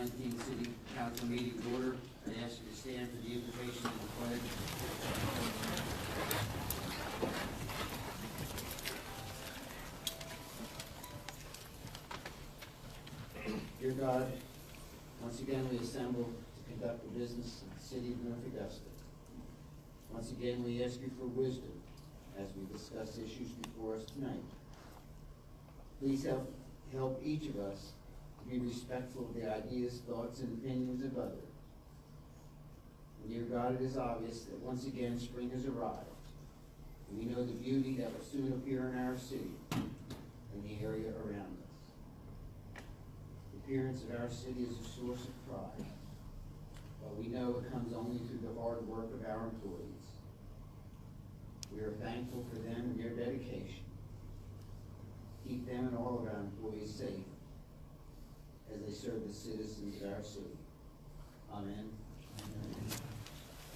2019 City Council meeting to order. I ask you to stand for the invocation of the pledge. Dear God, once again we assemble to conduct the business of the city of North Augusta. Once again we ask you for wisdom as we discuss issues before us tonight. Please help each of us to be respectful of the ideas, thoughts, and opinions of others. And dear God, it is obvious that once again spring has arrived. And we know the beauty that will soon appear in our city and the area around us. The appearance of our city is a source of pride, but we know it comes only through the hard work of our employees. We are thankful for them and their dedication. Keep them and all of our employees safe as they serve the citizens of our city. Amen.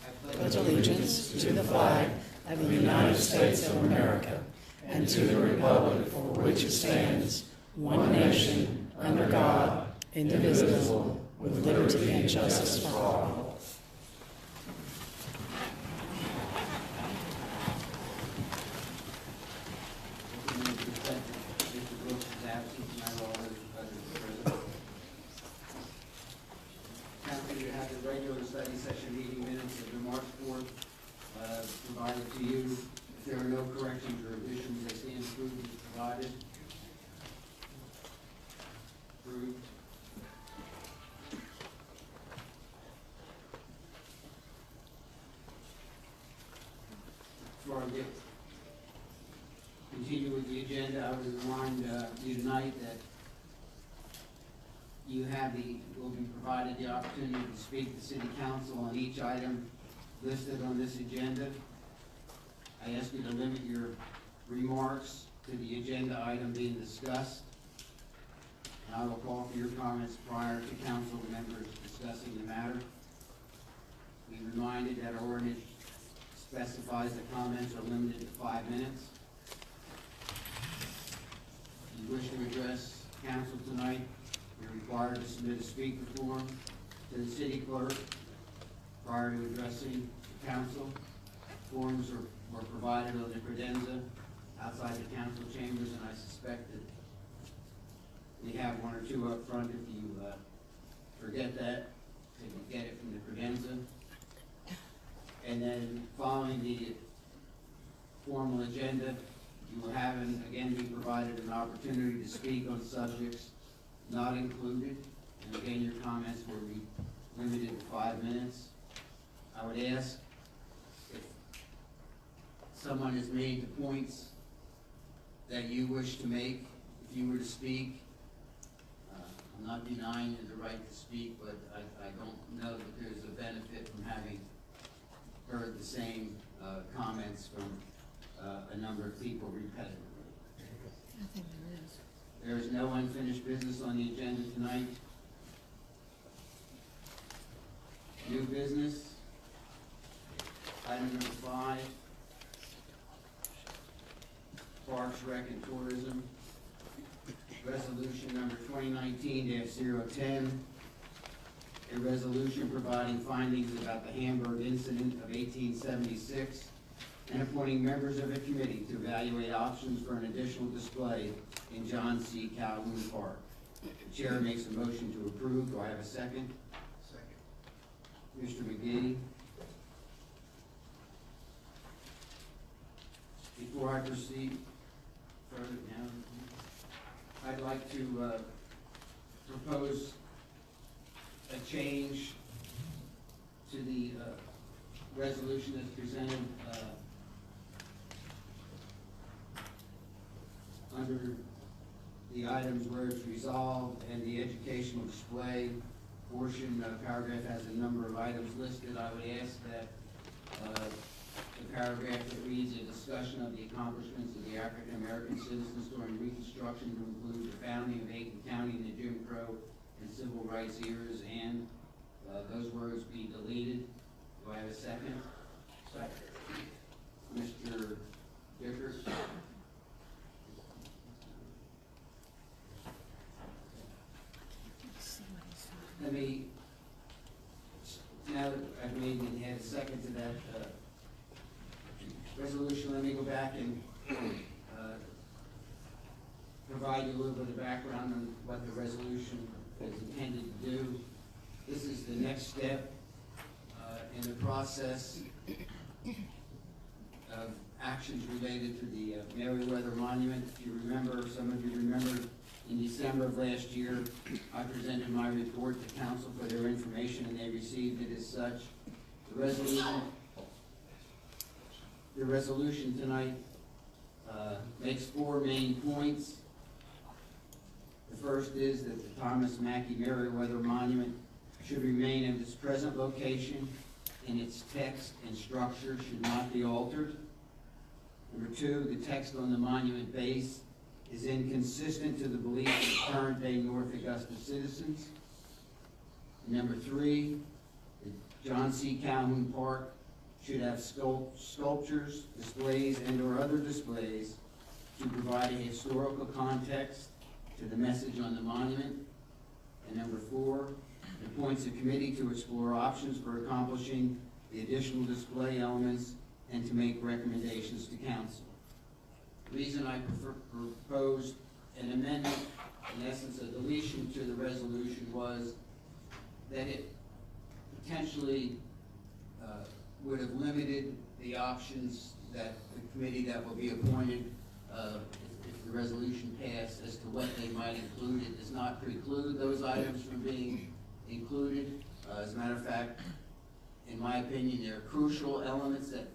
I pledge allegiance to the flag of the United States of America and to the republic for which it stands, one nation, under God, indivisible, with liberty and justice for all. Provided to you. If there are no corrections or additions, they stand approved as provided. Approved. Before I continue with the agenda, I would remind you tonight that you will be provided the opportunity to speak to City Council on each item listed on this agenda. I ask you to limit your remarks to the agenda item being discussed. And I will call for your comments prior to council members discussing the matter. Be reminded that our ordinance specifies that comments are limited to 5 minutes. If you wish to address council tonight, you're required to submit a speaker form to the city clerk prior to addressing the council. Forms were provided on the credenza outside the council chambers, and I suspect that we have one or two up front if you forget that, so you can get it from the credenza. And then following the formal agenda, you will have, again, be provided an opportunity to speak on subjects not included. And again, your comments will be limited to 5 minutes. I would ask if someone has made the points that you wish to make, if you were to speak. I'm not denying you the right to speak, but I don't know that there's a benefit from having heard the same comments from a number of people repetitively. I think there is. There is no unfinished business on the agenda tonight. New business. Item number 5, Parks, Rec, and Tourism. Resolution number 2019-010. A resolution providing findings about the Hamburg incident of 1876 and appointing members of a committee to evaluate options for an additional display in John C. Calhoun Park. The chair makes a motion to approve. Do I have a second? Second. Mr. McGee. Before I proceed further down, I'd like to propose a change to the resolution that's presented under the items where it's resolved and the educational display portion. Paragraph has a number of items listed. I would ask that the paragraph that reads a discussion of the accomplishments of the African American citizens during Reconstruction to include the founding of Aiken County in the Jim Crow and Civil Rights eras, and those words be deleted. Do I have a second? Second. Mr. Vickers? Let me resolution, let me go back and provide you a little bit of background on what the resolution is intended to do. This is the next step in the process of actions related to the Meriwether Monument. If you remember, some of you remember, in December of last year, I presented my report to council for their information, and they received it as such. The resolution tonight makes 4 main points. The first is that the Thomas Mackey Meriwether Monument should remain in its present location, and its text and structure should not be altered. Number 2, the text on the monument base is inconsistent to the beliefs of current-day North Augusta citizens. Number 3, the John C. Calhoun Park should have sculptures, displays, and/or other displays to provide a historical context to the message on the monument. And number 4, it appoints a committee to explore options for accomplishing the additional display elements and to make recommendations to council. The reason I proposed an amendment, in essence a deletion to the resolution, was that it potentially would have limited the options that the committee that will be appointed, if the resolution passed, as to what they might include. It does not preclude those items from being included. As a matter of fact, in my opinion, there are crucial elements that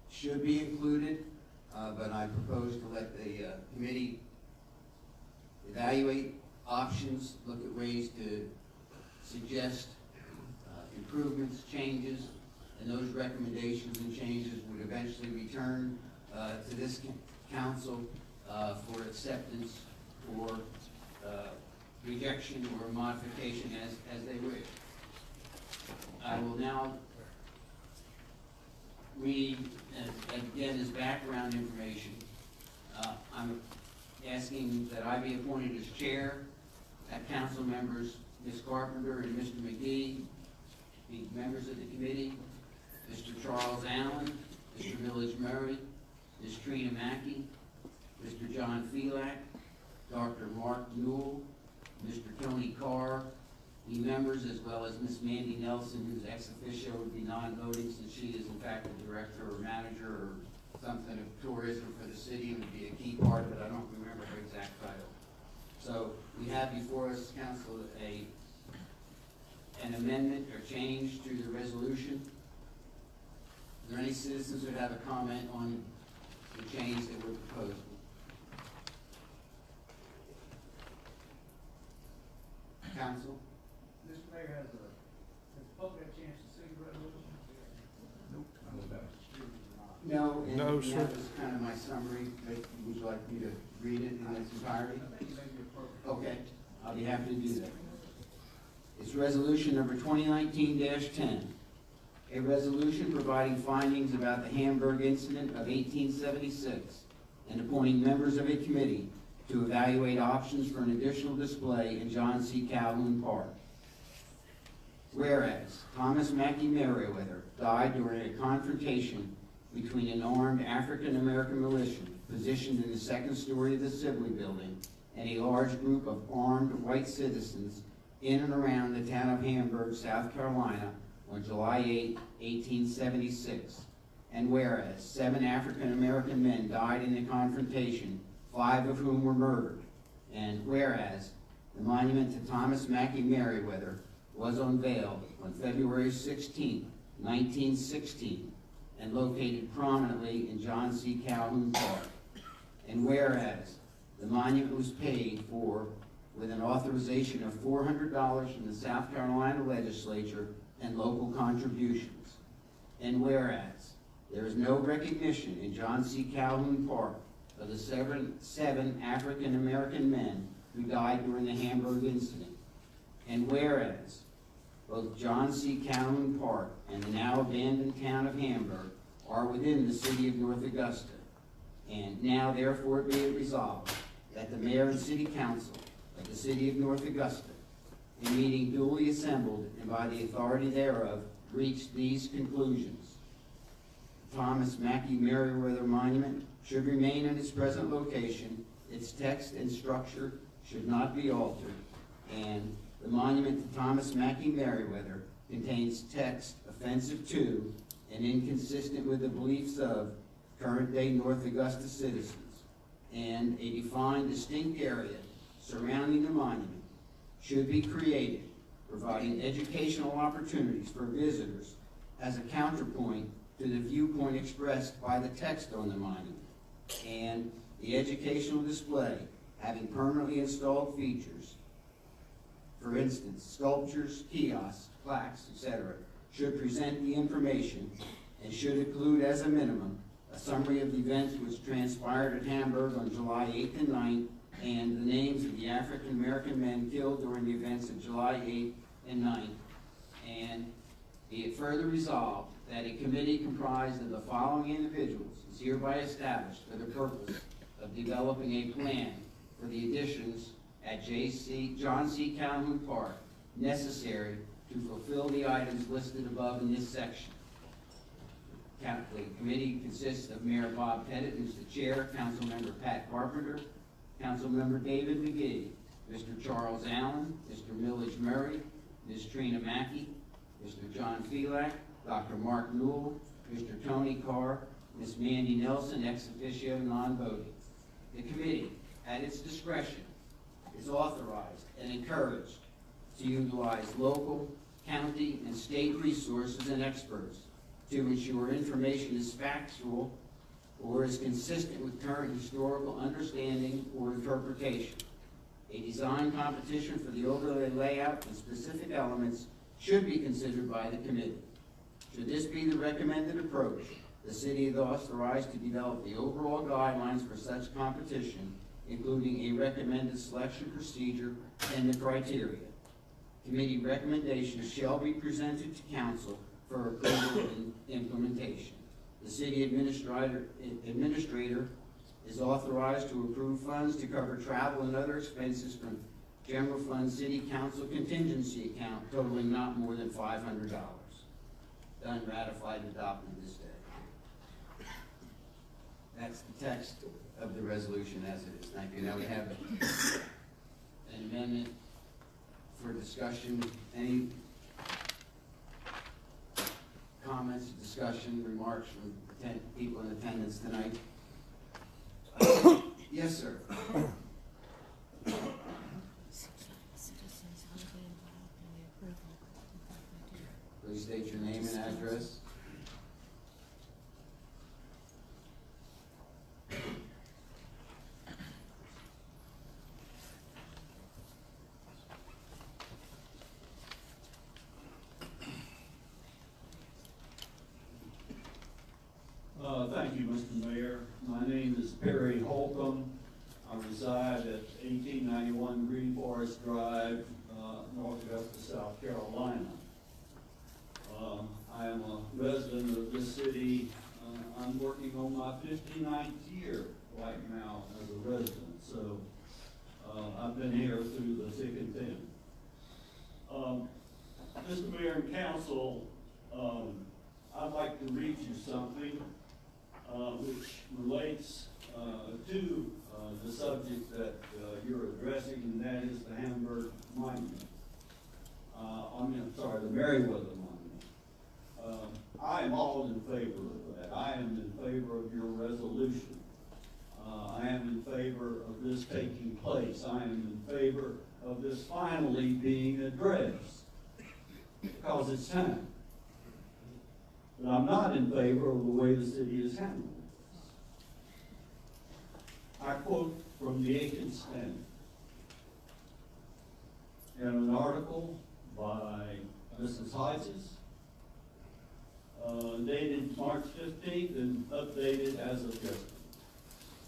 should be included, but I propose to let the committee evaluate options, look at ways to suggest improvements, changes, and those recommendations and changes would eventually return to this council for acceptance or rejection or modification as they wish. I will now read, again, as background information. I'm asking that I be appointed as chair, that council members Ms. Carpenter and Mr. McGee be members of the committee, Mr. Charles Allen, Mr. Village Murray, Ms. Trina Mackey, Mr. John Felak, Dr. Mark Newell, Mr. Tony Carr, be members, as well as Ms. Mandy Nelson, who's ex officio would be non-voting, since she is in fact the director or manager or something of tourism for the city and would be a key part of it. I don't remember her exact title. So we have before us, council, an amendment or change to the resolution. Are there any citizens who have a comment on the change that we're proposing? Council? Mr. Mayor, has the public had a chance to see the resolution? No, and No, that sir. was kind of my summary. Would you like me to read it in its entirety? I think it may be appropriate. Okay, I'll be happy to do that. It's resolution number 2019-10. A resolution providing findings about the Hamburg incident of 1876 and appointing members of a committee to evaluate options for an additional display in John C. Calhoun Park. Whereas Thomas Mackey Meriwether died during a confrontation between an armed African-American militia positioned in the second story of the Sibley building and a large group of armed white citizens in and around the town of Hamburg, South Carolina, on July 8, 1876. And whereas 7 African-American men died in the confrontation, 5 of whom were murdered. And whereas the monument to Thomas Mackey Meriwether was unveiled on February 16, 1916, and located prominently in John C. Calhoun Park. And whereas the monument was paid for with an authorization of $400 from the South Carolina legislature and local contributions. And whereas there is no recognition in John C. Calhoun Park of the 7 African-American men who died during the Hamburg incident. And whereas both John C. Calhoun Park and the now abandoned town of Hamburg are within the city of North Augusta. And now therefore be it resolved that the mayor and city council of the city of North Augusta, in meeting duly assembled and by the authority thereof, reach these conclusions. Thomas Mackey Merriweather Monument should remain in its present location. Its text and structure should not be altered. And the monument to Thomas Mackey Merriweather contains text offensive to and inconsistent with the beliefs of current-day North Augusta citizens. And a defined distinct area surrounding the monument should be created, providing educational opportunities for visitors as a counterpoint to the viewpoint expressed by the text on the monument. And the educational display having permanently installed features, for instance, sculptures, kiosks, plaques, etc., should present the information and should include as a minimum a summary of the events which transpired at Hamburg on July 8th and 9th and the names of the African American men killed during the events of July 8th and 9th. And be it further resolved that a committee comprised of the following individuals is hereby established for the purpose of developing a plan for the additions at John C. Calhoun Park necessary to fulfill the items listed above in this section. The committee consists of Mayor Bob Pettit, who's the chair, Councilmember Pat Carpenter, Councilmember David McGee, Mr. Charles Allen, Mr. Millage Murray, Ms. Trina Mackey, Mr. John Felak, Dr. Mark Newell, Mr. Tony Carr, Ms. Mandy Nelson, ex officio, non-voting. The committee, at its discretion, is authorized and encouraged to utilize local, county, and state resources and experts to ensure information is factual or is consistent with current historical understanding or interpretation. A design competition for the overlay layout and specific elements should be considered by the committee. Should this be the recommended approach, the city is authorized to develop the overall guidelines for such competition, including a recommended selection procedure and the criteria. Committee recommendations shall be presented to council for approval and implementation. The city administrator is authorized to approve funds to cover travel and other expenses from general fund city council contingency account totaling not more than $500. Done, ratified, and adopted this day. That's the text of the resolution as it is. Thank you. Now we have an amendment for discussion. Any comments, discussion, remarks from people in attendance tonight? Yes, sir. Please state your name and address. Thank you, Mr. Mayor. My name is Perry Holcomb. I reside at 1891 Green Forest Drive, North Augusta, South Carolina. I am a resident of this city. I'm working on my 59th year right now as a resident, so I've been here through the thick and thin. Mr. Mayor and Council, I'd like to read you something which relates to the subject that you're addressing, and that is the Hamburg Monument. The Merriweather Monument. I am all in favor of that. I am in favor of your resolution. I am in favor of this taking place. I am in favor of this finally being addressed, because it's time. But I'm not in favor of the way the city is handling this. I quote from the Aiken Standard in an article by Mrs. Hodges, dated March 15th and updated as of yesterday.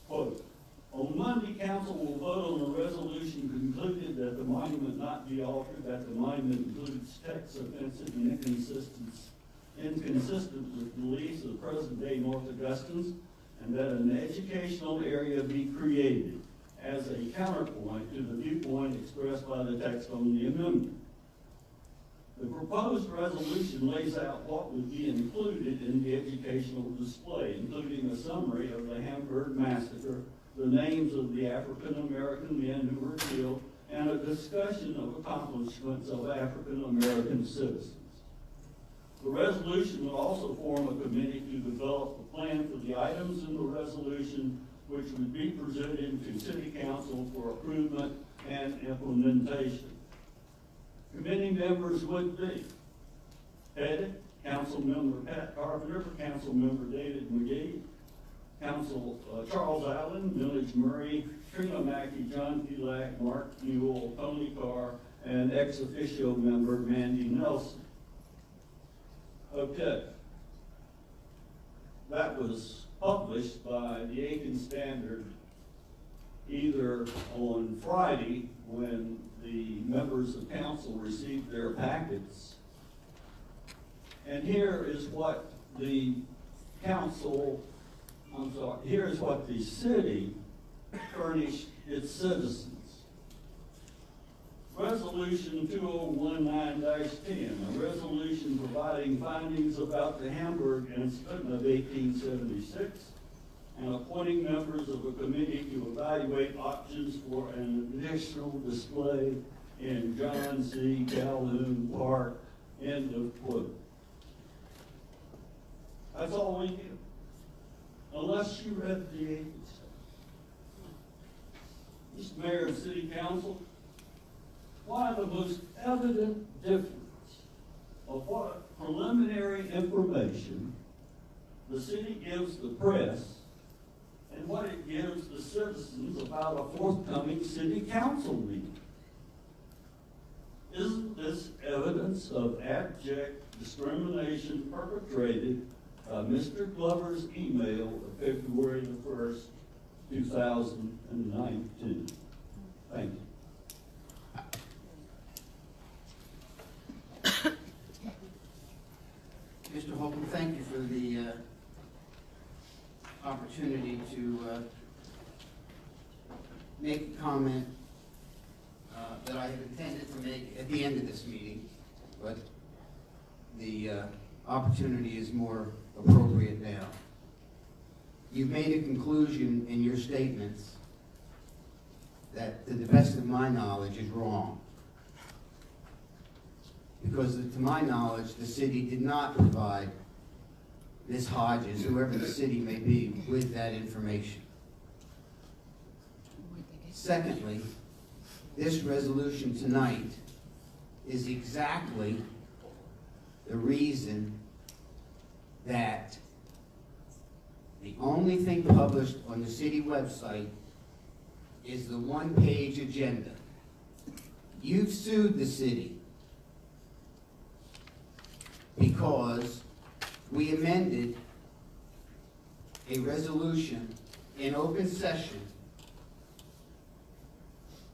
Quote, on Monday, council will vote on a resolution concluded that the monument not be altered, that the monument includes text offensive and inconsistent with beliefs of present-day North Augustans, and that an educational area be created as a counterpoint to the viewpoint expressed by the text on the amendment. The proposed resolution lays out what would be included in the educational display, including a summary of the Hamburg massacre, the names of the African-American men who were killed, and a discussion of accomplishments of African-American citizens. The resolution would also form a committee to develop a plan for the items in the resolution, which would be presented to City Council for approval and implementation. Committee members would be headed Councilmember Pat Carpenter, Councilmember David McGee, Charles Allen, Millage Murray, Trina Mackey, John Pelak, Mark Newell, Tony Carr, and ex officio member Mandy Nelson. Okay. That was published by the Aiken Standard either on Friday when the members of council received their packets. And here is what the here is what the city furnished its citizens. Resolution 2019-10, a resolution providing findings about the Hamburg incident of 1876 and appointing members of a committee to evaluate options for an additional display in John C. Calhoun Park. End of quote. That's all we do. Unless you read the Aiken Standard. Mr. Mayor and City Council, one of the most evident difference of what preliminary information the city gives the press and what it gives the citizens about a forthcoming city council meeting. Isn't this evidence of abject discrimination perpetrated by Mr. Glover's email of February the 1st, 2019? Thank you. Mr. Holcomb, thank you for the opportunity to make a comment that I had intended to make at the end of this meeting, but the opportunity is more appropriate now. You've made a conclusion in your statements that, to the best of my knowledge, is wrong. Because to my knowledge, the city did not provide Ms. Hodges, whoever the city may be, with that information. Secondly, this resolution tonight is exactly the reason that the only thing published on the city website is the one-page agenda. You've sued the city because we amended a resolution in open session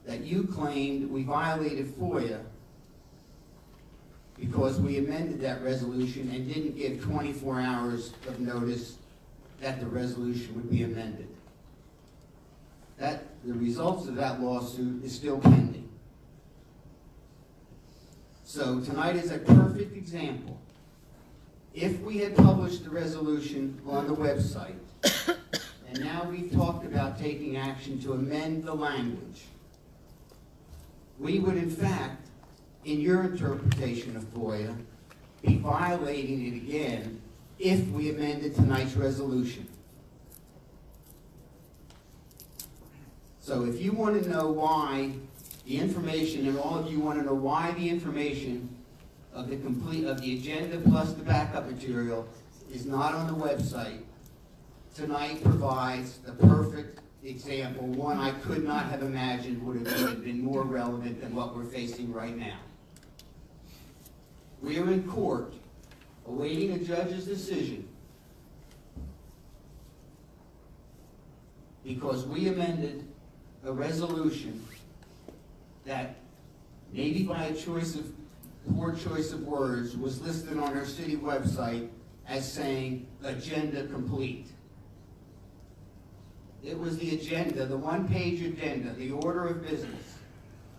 that you claimed we violated FOIA because we amended that resolution and didn't give 24 hours of notice that the resolution would be amended. The results of that lawsuit is still pending. So tonight is a perfect example. If we had published the resolution on the website, and now we've talked about taking action to amend the language, we would in fact, in your interpretation of FOIA, be violating it again if we amended tonight's resolution. So if you want to know why the information, and all of you want to know why the information of the agenda plus the backup material is not on the website, tonight provides the perfect example, one I could not have imagined would have been more relevant than what we're facing right now. We are in court awaiting a judge's decision because we amended a resolution that, maybe by a poor choice of words, was listed on our city website as saying agenda complete. It was the agenda, the one-page agenda, the order of business,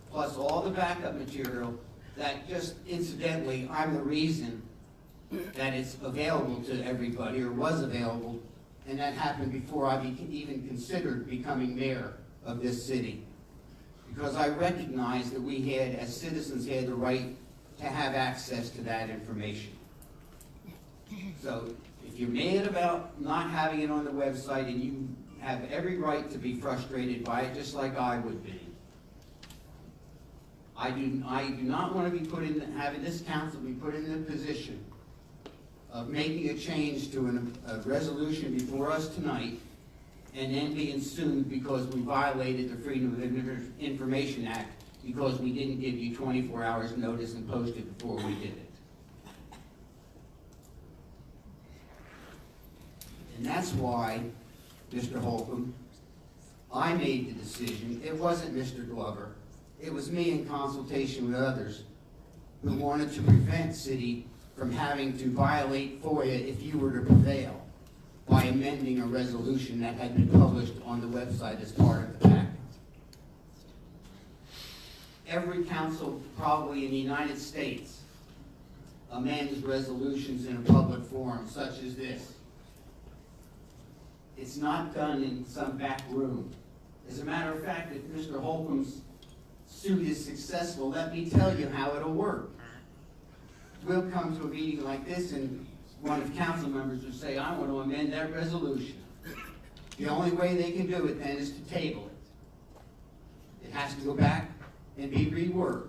plus all the backup material that just incidentally, I'm the reason that it's available to everybody, or was available, and that happened before I even considered becoming mayor of this city. Because I recognized that we had, as citizens, had the right to have access to that information. So if you're mad about not having it on the website, and you have every right to be frustrated by it, just like I would be, I do not want to be put in, having this council be put in the position of making a change to a resolution before us tonight and then being sued because we violated the Freedom of Information Act because we didn't give you 24 hours notice and post it before we did it. And that's why, Mr. Holcomb, I made the decision. It wasn't Mr. Glover. It was me in consultation with others who wanted to prevent city from having to violate FOIA if you were to prevail by amending a resolution that had been published on the website as part of the packet. Every council probably in the United States amends resolutions in a public forum such as this. It's not done in some back room. As a matter of fact, if Mr. Holcomb's suit is successful, let me tell you how it'll work. We'll come to a meeting like this and one of the council members will say, I want to amend that resolution. The only way they can do it then is to table it. It has to go back and be reworked.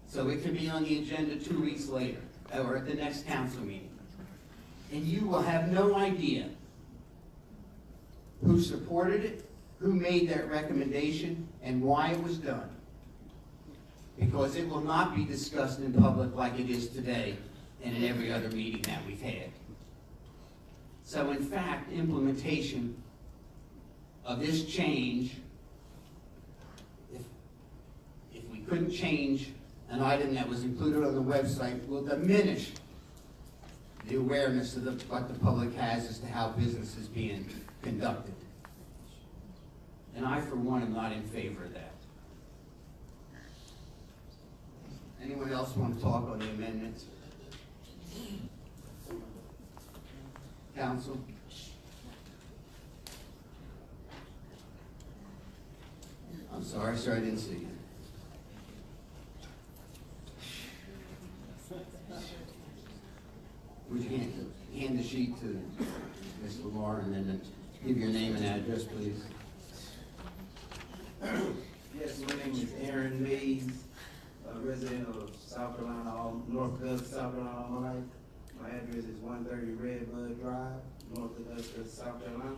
So it can be on the agenda 2 weeks later or at the next council meeting. And you will have no idea who supported it, who made that recommendation, and why it was done. Because it will not be discussed in public like it is today and in every other meeting that we've had. So in fact, implementation of this change, if we couldn't change an item that was included on the website, will diminish the awareness of what the public has as to how business is being conducted. And I, for one, am not in favor of that. Anyone else want to talk on the amendments? Council? I'm sorry, sir, I didn't see you. Would you hand the sheet to Ms. Lamar and then give your name and address, please? Yes, my name is Aaron Mays, a resident of South Carolina, North Augusta, South Carolina all my life. My address is 130 Redbud Drive, North Augusta, South Carolina.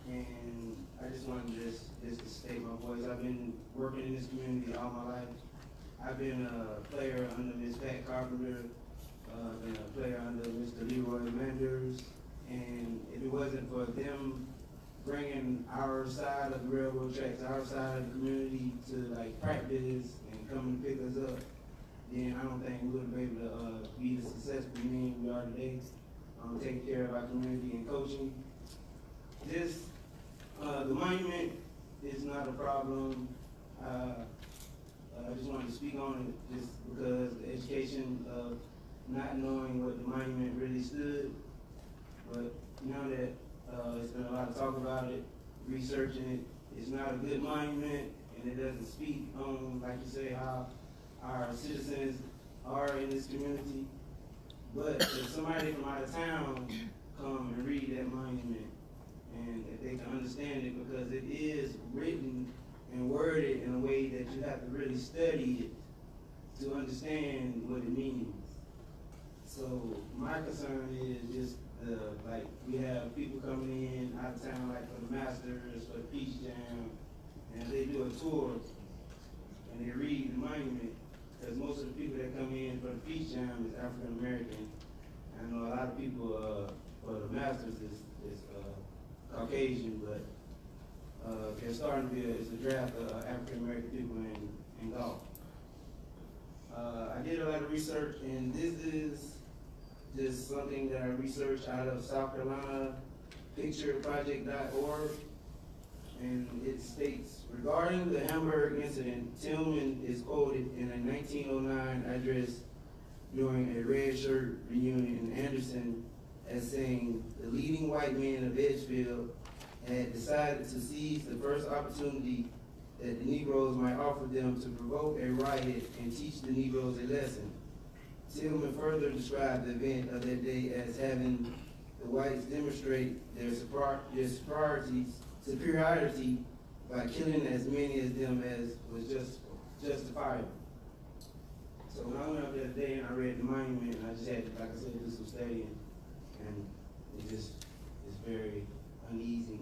And I just wanted just to state my voice. I've been working in this community all my life. I've been a player under Ms. Pat Carpenter, been a player under Mr. Leroy Manders, and if it wasn't for them bringing our side of the railroad tracks, our side of the community to like practice and come and pick us up, then I don't think we would have been able to be the successful team we are today, taking care of our community and coaching. This, the monument is not a problem. I just wanted to speak on it just because the education of not knowing what the monument really stood, but now that there's been a lot of talk about it, researching it. It's not a good monument, and it doesn't speak on, like you say, how our citizens are in this community. But if somebody from out of town come and read that monument, and if they can understand it, because it is written and worded in a way that you have to really study it to understand what it means. So my concern is just like we have people coming in out of town, like for the Masters, for the Peach Jam, and they do a tour and they read the monument, because most of the people that come in for the Peach Jam is African American. I know a lot of people for the Masters is Caucasian, but there's starting to be a draft of African American people in golf. I did a lot of research, and this is just something that I researched out of South Carolina, pictureproject.org, and it states, regarding the Hamburg incident, Tillman is quoted in a 1909 address during a red shirt reunion in Anderson as saying, the leading white men of Edgefield had decided to seize the first opportunity that the Negroes might offer them to provoke a riot and teach the Negroes a lesson. Tillman further described the event of that day as having the whites demonstrate their superiority by killing as many of them as was justifiable. So when I went up there today and I read the monument, and I just had to, like I said, do some studying, and it just is very uneasy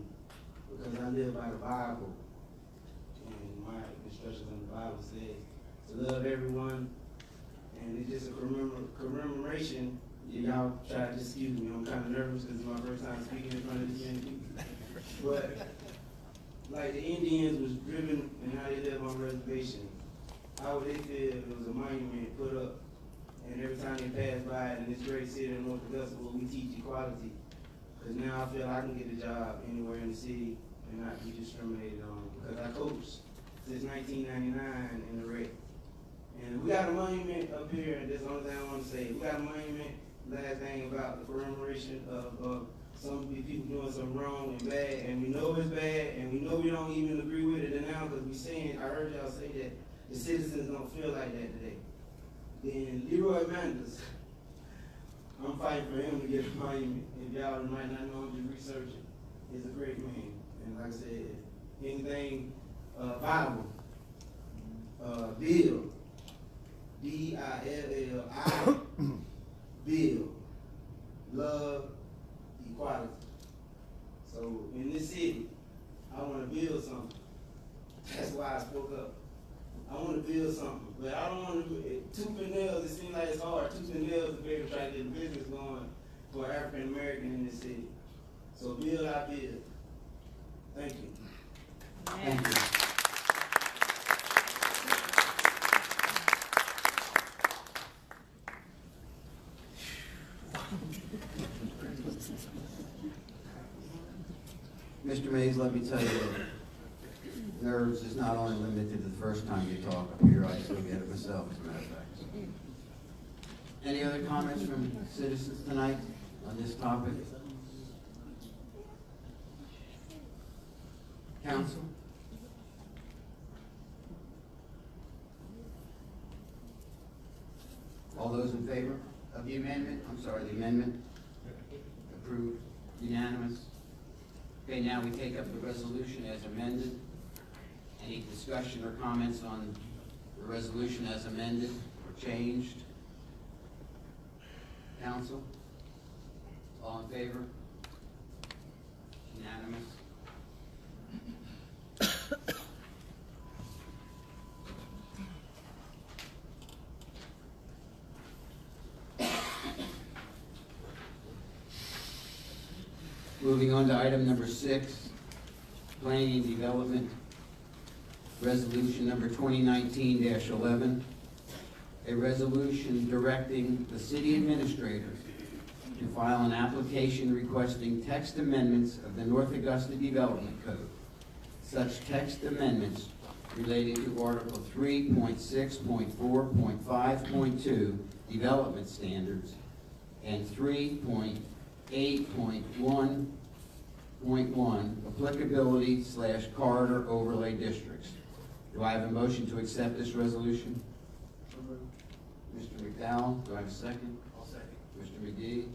because I live by the Bible, and my instructions in the Bible says to love everyone, and it's just a commemoration. Y'all try to excuse me, I'm kind of nervous because it's my first time speaking in front of this many people. But like the Indians was driven and how they live on reservations, how would they feel if it was a monument put up and every time they pass by it in this great city in North Augusta where we teach equality? Because now I feel I can get a job anywhere in the city and not be discriminated on because I coached since 1999 in the rec. And we got a monument up here, and that's the only thing I want to say. We got a monument, last thing about the commemoration of some people doing something wrong and bad, and we know it's bad, and we know we don't even agree with it now because we saying, I heard y'all say that the citizens don't feel like that today. Then Leroy Manders, I'm fighting for him to get a monument. If y'all might not know him, just research it. He's a great man. And like I said, anything Bible, Bill, B-I-L-L-I, Bill, love, equality. So in this city, I want to build something. That's why I spoke up. I want to build something, but I don't want to, tooth and nails, it seems like it's hard, tooth and nails to be able to try to get the business going for African American in this city. So build, I build. Thank you. Thank you. Mr. Mays, let me tell you, nerves is not only limited to the first time you talk up here, I still get it myself, as a matter of fact. Any other comments from citizens tonight on this topic? Council? All those in favor of the amendment? I'm sorry, the amendment? Approved, unanimous. Okay, now we take up the resolution as amended. Any discussion or comments on the resolution as amended or changed? Council? All in favor? Unanimous. Moving on to item number 6, Planning and Development, Resolution number 2019-11, a resolution directing the city administrator to file an application requesting text amendments of the North Augusta Development Code. Such text amendments related to Article 3.6.4.5.2 Development Standards and 3.8.1.1 Applicability/Corridor Overlay Districts. Do I have a motion to accept this resolution? Mr. McDowell, do I have a second? I'll second. Mr. McGee?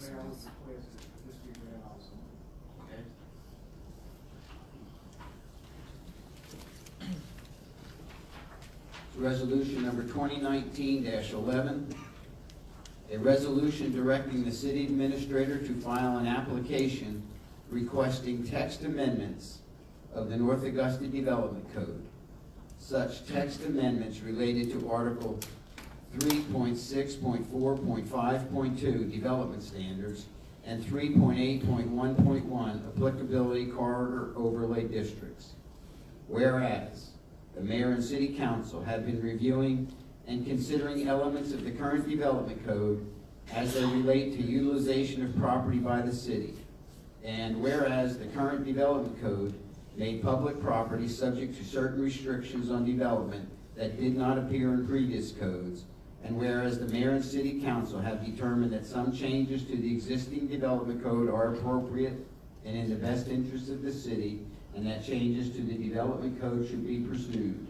Mayor, I'll request this be read also. Okay. Resolution number 2019-11, a resolution directing the city administrator to file an application requesting text amendments of the North Augusta Development Code. Such text amendments related to Article 3.6.4.5.2 Development Standards and 3.8.1.1 Applicability Corridor Overlay Districts. Whereas the Mayor and City Council have been reviewing and considering elements of the current Development Code as they relate to utilization of property by the city, And whereas the current development code made public property subject to certain restrictions on development that did not appear in previous codes, and whereas the mayor and city council have determined that some changes to the existing development code are appropriate and in the best interest of the city, and that changes to the development code should be pursued.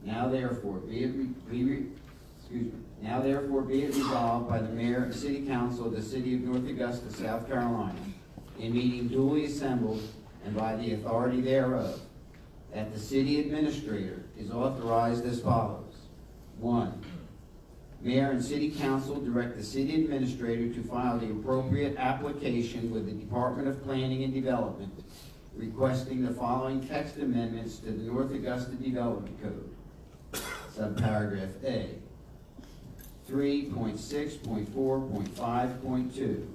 Now therefore be it resolved by the mayor and city council of the city of North Augusta, South Carolina, in meeting duly assembled and by the authority thereof, that the city administrator is authorized as follows. 1. Mayor and city council direct the city administrator to file the appropriate application with the Department of Planning and Development, requesting the following text amendments to the North Augusta Development Code. Subparagraph A. 3.6.4.5.2.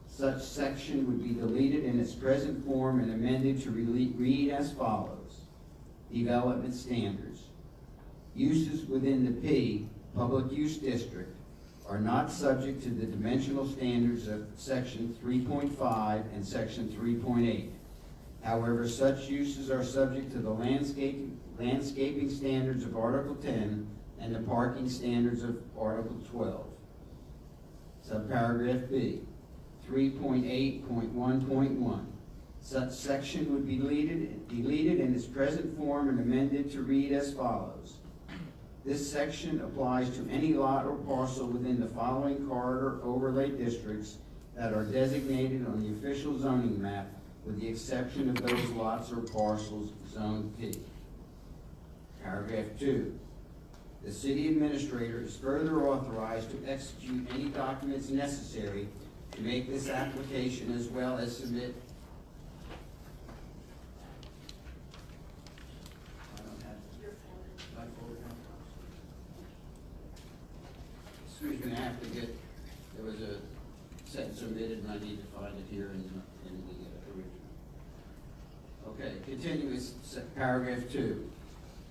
Such section would be deleted in its present form and amended to read as follows. Development standards. Uses within the P, Public Use District, are not subject to the dimensional standards of Section 3.5 and Section 3.8. However, such uses are subject to the landscaping standards of Article 10 and the parking standards of Article 12. Subparagraph B, 3.8.1.1. Such section would be deleted in its present form and amended to read as follows. This section applies to any lot or parcel within the following corridor overlay districts that are designated on the official zoning map, with the exception of those lots or parcels zoned P. Paragraph 2. The city administrator is further authorized to execute any documents necessary to make this application, as well as submit. Excuse me, I have to get, there was a sentence omitted and I need to find it here in the original. Okay, continuous paragraph 2.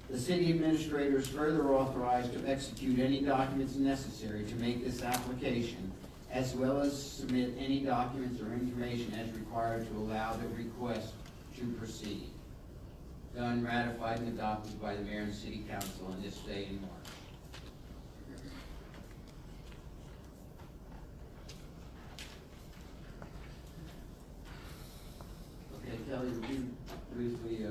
The city administrator is further authorized to execute any documents necessary to make this application, as well as submit any documents or information as required to allow the request to proceed. Done, ratified, and adopted by the mayor and city council on this day in March. Okay, Kelly, would you briefly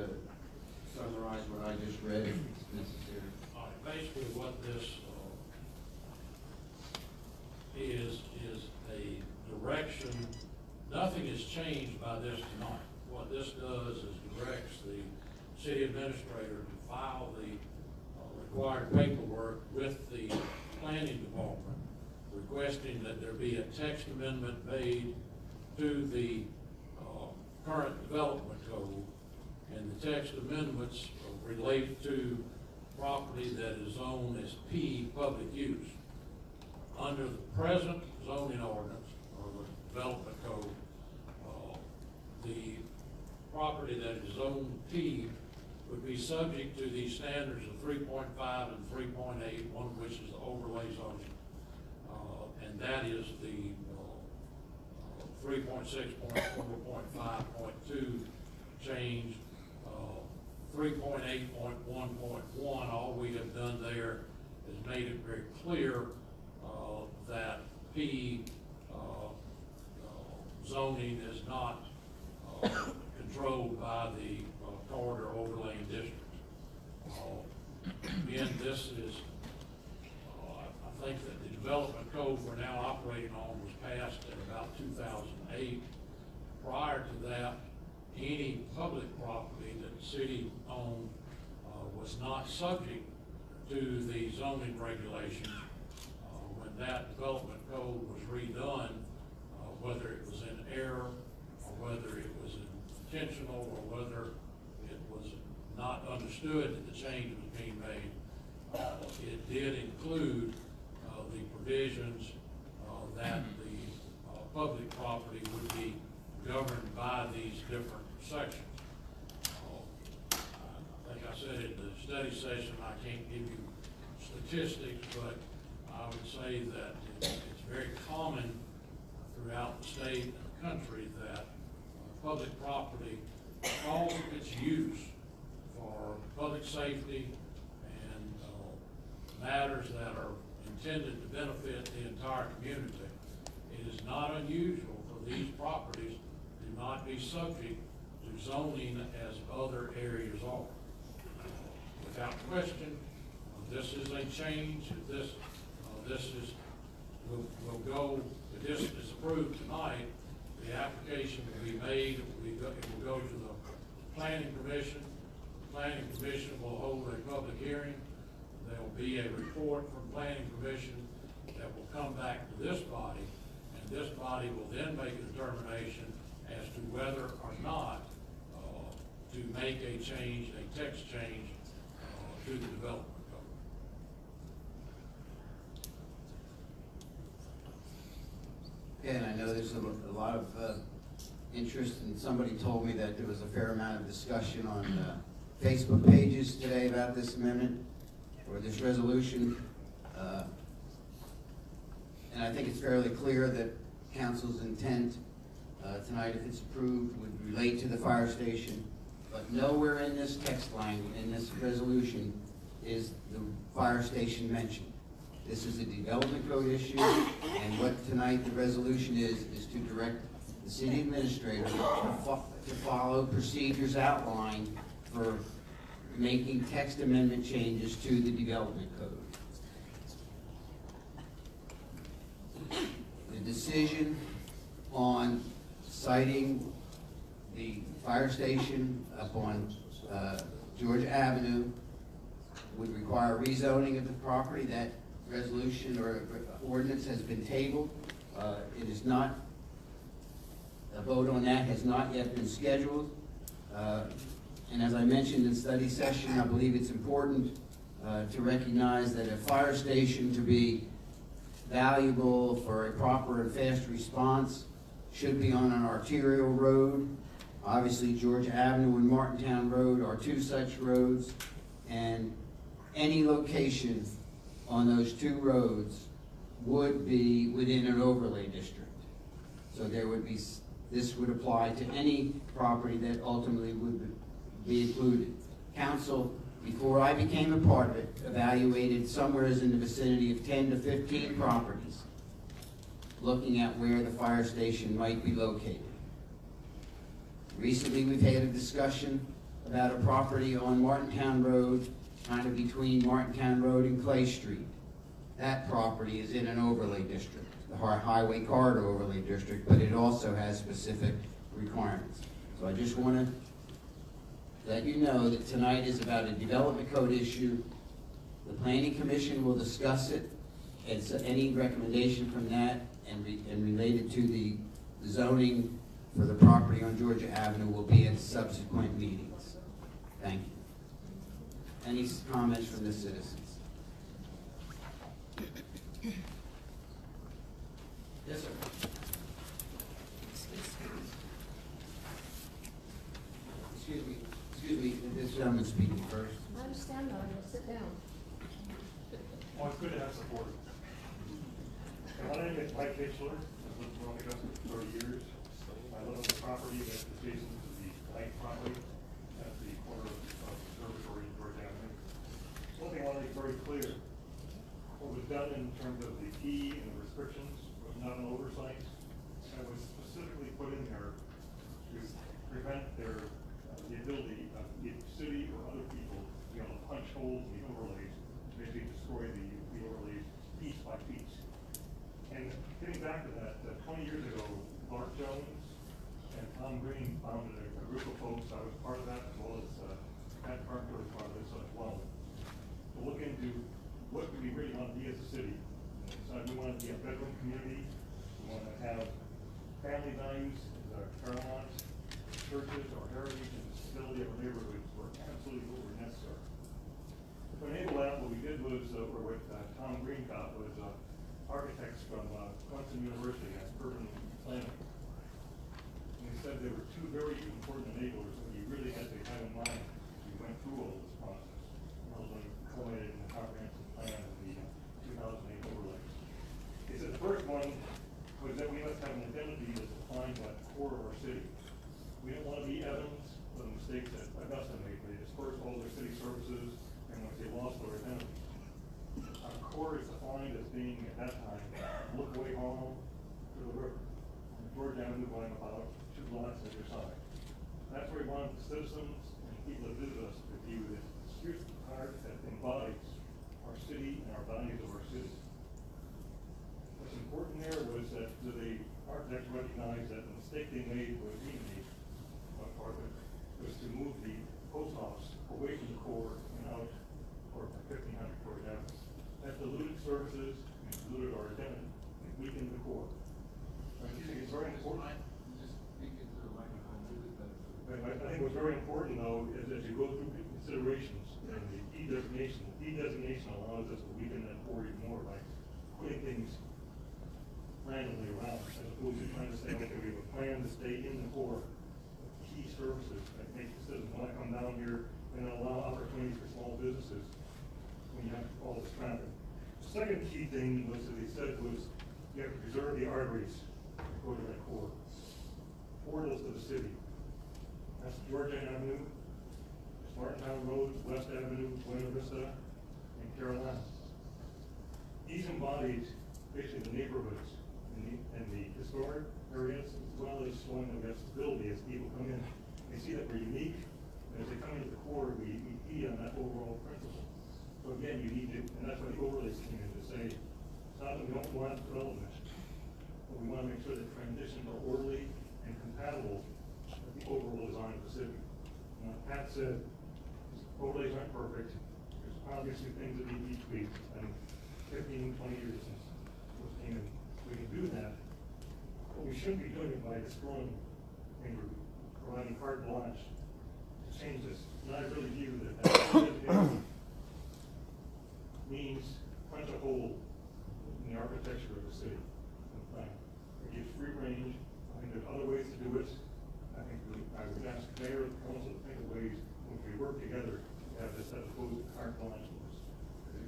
summarize what I just read if necessary? All right, basically what this is a direction. Nothing is changed by this tonight. What this does is directs the city administrator to file the required paperwork with the planning department, requesting that there be a text amendment made to the current development code, and the text amendments relate to property that is zoned as P, public use. Under the present zoning ordinance, or the development code, the property that is zoned P would be subject to these standards of 3.5 and 3.8, one of which is the overlay zoning. And that is the 3.6.4.5.2 change. 3.8.1.1, all we have done there is made it very clear that P zoning is not controlled by the corridor overlaying district. Again, this is, I think that the development code we're now operating on was passed in about 2008. Prior to that, any public property that the city owned was not subject to the zoning regulations. When that development code was redone, whether it was in error, or whether it was intentional, or whether it was not understood that the change was being made, it did include the provisions that the public property would be governed by these different sections. I think I said in the study session, I can't give you statistics, but I would say that it's very common throughout the state and the the country that public property, all of its use for public safety and matters that are intended to benefit the entire community, it is not unusual for these properties to not be subject to zoning as other areas are. Without question, this is a change. If will go, if this is approved tonight, the application will be made, it will go to the planning commission. The planning commission will hold a public hearing. There will be a report from planning commission that will come back to this body, and this body will then make a determination as to whether or not to make a change, a text change to the development code. And I know there's a lot of interest, and somebody told me that there was a fair amount of discussion on Facebook pages today about this amendment or this resolution. And I think it's fairly clear that council's intent tonight, if it's approved, would relate to the fire station. But nowhere in this text line, in this resolution, is the fire station mentioned. This is a development code issue, and what tonight the resolution is to direct the city administrator to follow procedures outlined for making text amendment changes to the development code. The decision on citing the fire station up on Georgia Avenue would require rezoning of the property. That resolution or ordinance has been tabled. It is not, a vote on that has not yet been scheduled. And as I mentioned in study session, I believe it's important to recognize that a fire station, to be valuable for a proper and fast response, should be on an arterial road. Obviously, Georgia Avenue and Martintown Road are two such roads, and any location on those two roads would be within an overlay district. So there would be, this would apply to any property that ultimately would be included. Council, before I became a part of it, evaluated somewhere in the vicinity of 10 to 15 properties, looking at where the fire station might be located. Recently, we've had a discussion about a property on Martintown Road, kind of between Martintown Road and Clay Street. That property is in an overlay district, the Highway Corridor Overlay District, but it also has specific requirements. So I just want to let you know that tonight is about a development code issue. The Planning Commission will discuss it, and so any recommendation from that and related to the zoning for the property on Georgia Avenue will be at subsequent meetings. Thank you. Any comments from the citizens? Yes, sir. Excuse me, this gentleman speaking first. I understand that, I'm gonna sit down. Well, it's good to have support. My name is Mike Hitchler. I've lived in Augusta for 30 years. I live on the property that's adjacent to the bank property at the corner of Observatory and George Avenue. One thing I want to make very clear, what was done in terms of the key and the restrictions was not an oversight. It was specifically put in there to prevent the ability of the city or other people to be able to punch holes in the overlays, basically destroy the overlays piece by piece. And getting back to that, 20 years ago, Clark Jones and Tom Green founded a group of folks. I was part of that, as well as Pat Parker was part of this as well, to look into what we really want to be as a city. So we want to be a bedroom community. We want to have family values as paramount. Churches or heritage and the stability of our neighborhoods were absolutely what were necessary. To enable that, what we did was, or what Tom Green got was architects from Clemson University as urban planning. And he said there were two very important enablers that we really had to have in mind as we went through all this process, ultimately culminated in the comprehensive plan of the 2008 overlay. He said the first one was that we must have an identity that defines what We don't want to be Evans for the mistakes that Augusta made. They dispersed all their city services, and when they lost their identity. Our core is defined as being, at that time, look away home to the river. On George Avenue going about 2 blocks at your side. That's where we want the citizens and people that visit us to view this street card that embodies our city and our values of our city. What's important there was that the architects recognized that the mistake they made was to move the post office away from the core and out toward 1500 George Avenue. That diluted services and diluted our identity and weakened the core. I think it's very important. I think what's very important, though, is as you go through the considerations and the de-designation allows us to weaken that core even more by putting things randomly around, as opposed to trying to say, okay, we have a plan to stay in the core of key services that make the citizens want to come down here and allow opportunities for small businesses when you have all this traffic. The second key thing was that they said was you have to preserve the arteries that go to that core, portals to the city. That's Georgia Avenue, Martintown Road, West Avenue, Buena Vista, and Carolina. These embodied basically the neighborhoods and the historic areas, as well as showing them we have stability as people come in. They see that we're unique, and as they come into the core, we key on that overall principle. So again, you need to, and that's why the overlays came in to say, it's not that we don't want development, but we want to make sure that transitions are orderly and compatible with the overall design of the city. Now, Pat said, overlays aren't perfect. There's obviously things that need to be tweaked. I mean, 15, 20 years since those came in. We can do that, but we shouldn't be doing it by destroying and providing carte blanche to change this. And I really view that means punch a hole in the architecture of the city. It gives free range. I think there's other ways to do it. I think I would ask the mayor of the council to think of ways when we work together to have this as opposed to carte blanche.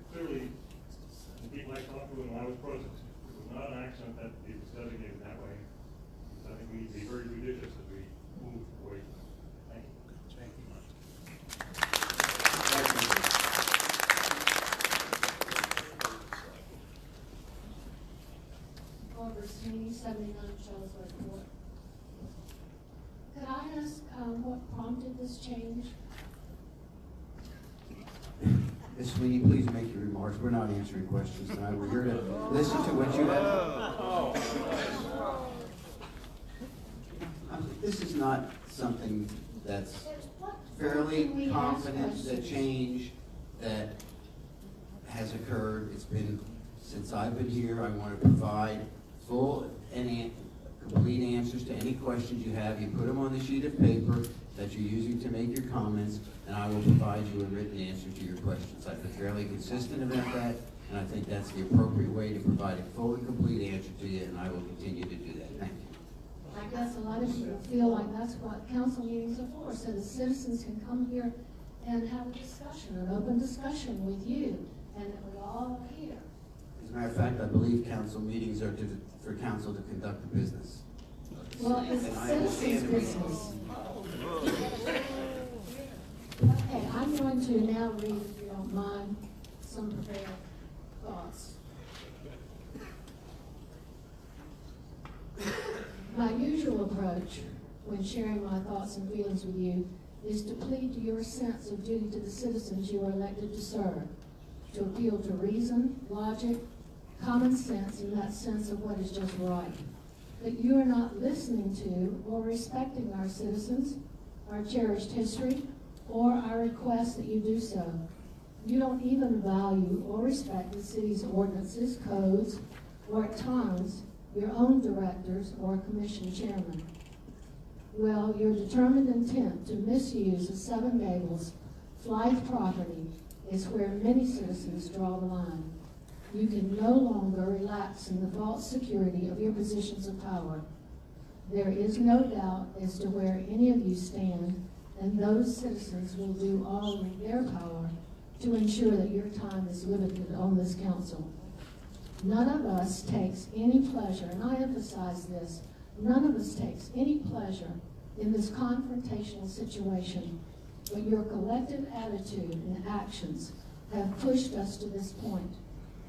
Clearly, the people I talked to when I was president, it was not an accident that it was designated that way. So I think we need to be very judicious as we move away from it. Thank you. Thank you much. Barbara Sweeney, 79 Charlesworth Court. Could I ask what prompted this change? Ms. Sweeney, please make your remarks. We're not answering questions tonight. We're here to listen to what you have. This is not something that's fairly confident, the change that has occurred. It's been, since I've been here, I want to provide full and complete answers to any questions you have. You put them on the sheet of paper that you're using to make your comments, and I will provide you a written answer to your questions. I've been fairly consistent about that, and I think that's the appropriate way to provide a full and complete answer to you, and I will continue to do that. Thank you. I guess a lot of people feel like that's what council meetings are for, so the citizens can come here and have a discussion, an open discussion with you, and that we all hear. As a matter of fact, I believe council meetings are for council to conduct the business. Well, it's And I citizens' understand the business. Okay, I'm going to now read, if you don't mind, some prepared thoughts. My usual approach when sharing my thoughts and feelings with you is to plead to your sense of duty to the citizens you are elected to serve, to appeal to reason, logic, common sense, and that sense of what is just right. But you are not listening to or respecting our citizens, our cherished history, or our request that you do so. You don't even value or respect the city's ordinances, codes, or at times, your own directors or commission chairman. Well, your determined intent to misuse the Seven Gables Flythe property is where many citizens draw the line. You can no longer relax in the false security of your positions of power. There is no doubt as to where any of you stand, and those citizens will do all in their power to ensure that your time is limited on this council. None of us takes any pleasure, and I emphasize this, none of us takes any pleasure in this confrontational situation, but your collective attitude and actions have pushed us to this point,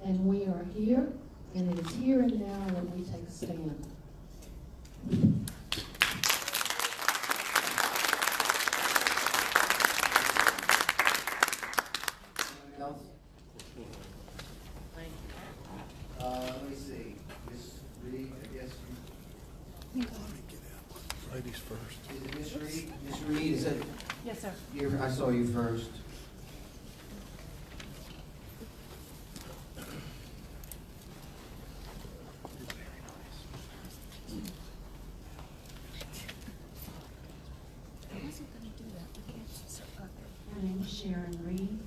and we are here, and it is here and now that we take a stand. Else? Let me see, Ms. Reed, I guess you. Ladies first. Is it Ms. Reed? Ms. Reed, is it? Yes, sir. I saw you first. My name is Sharon Reed.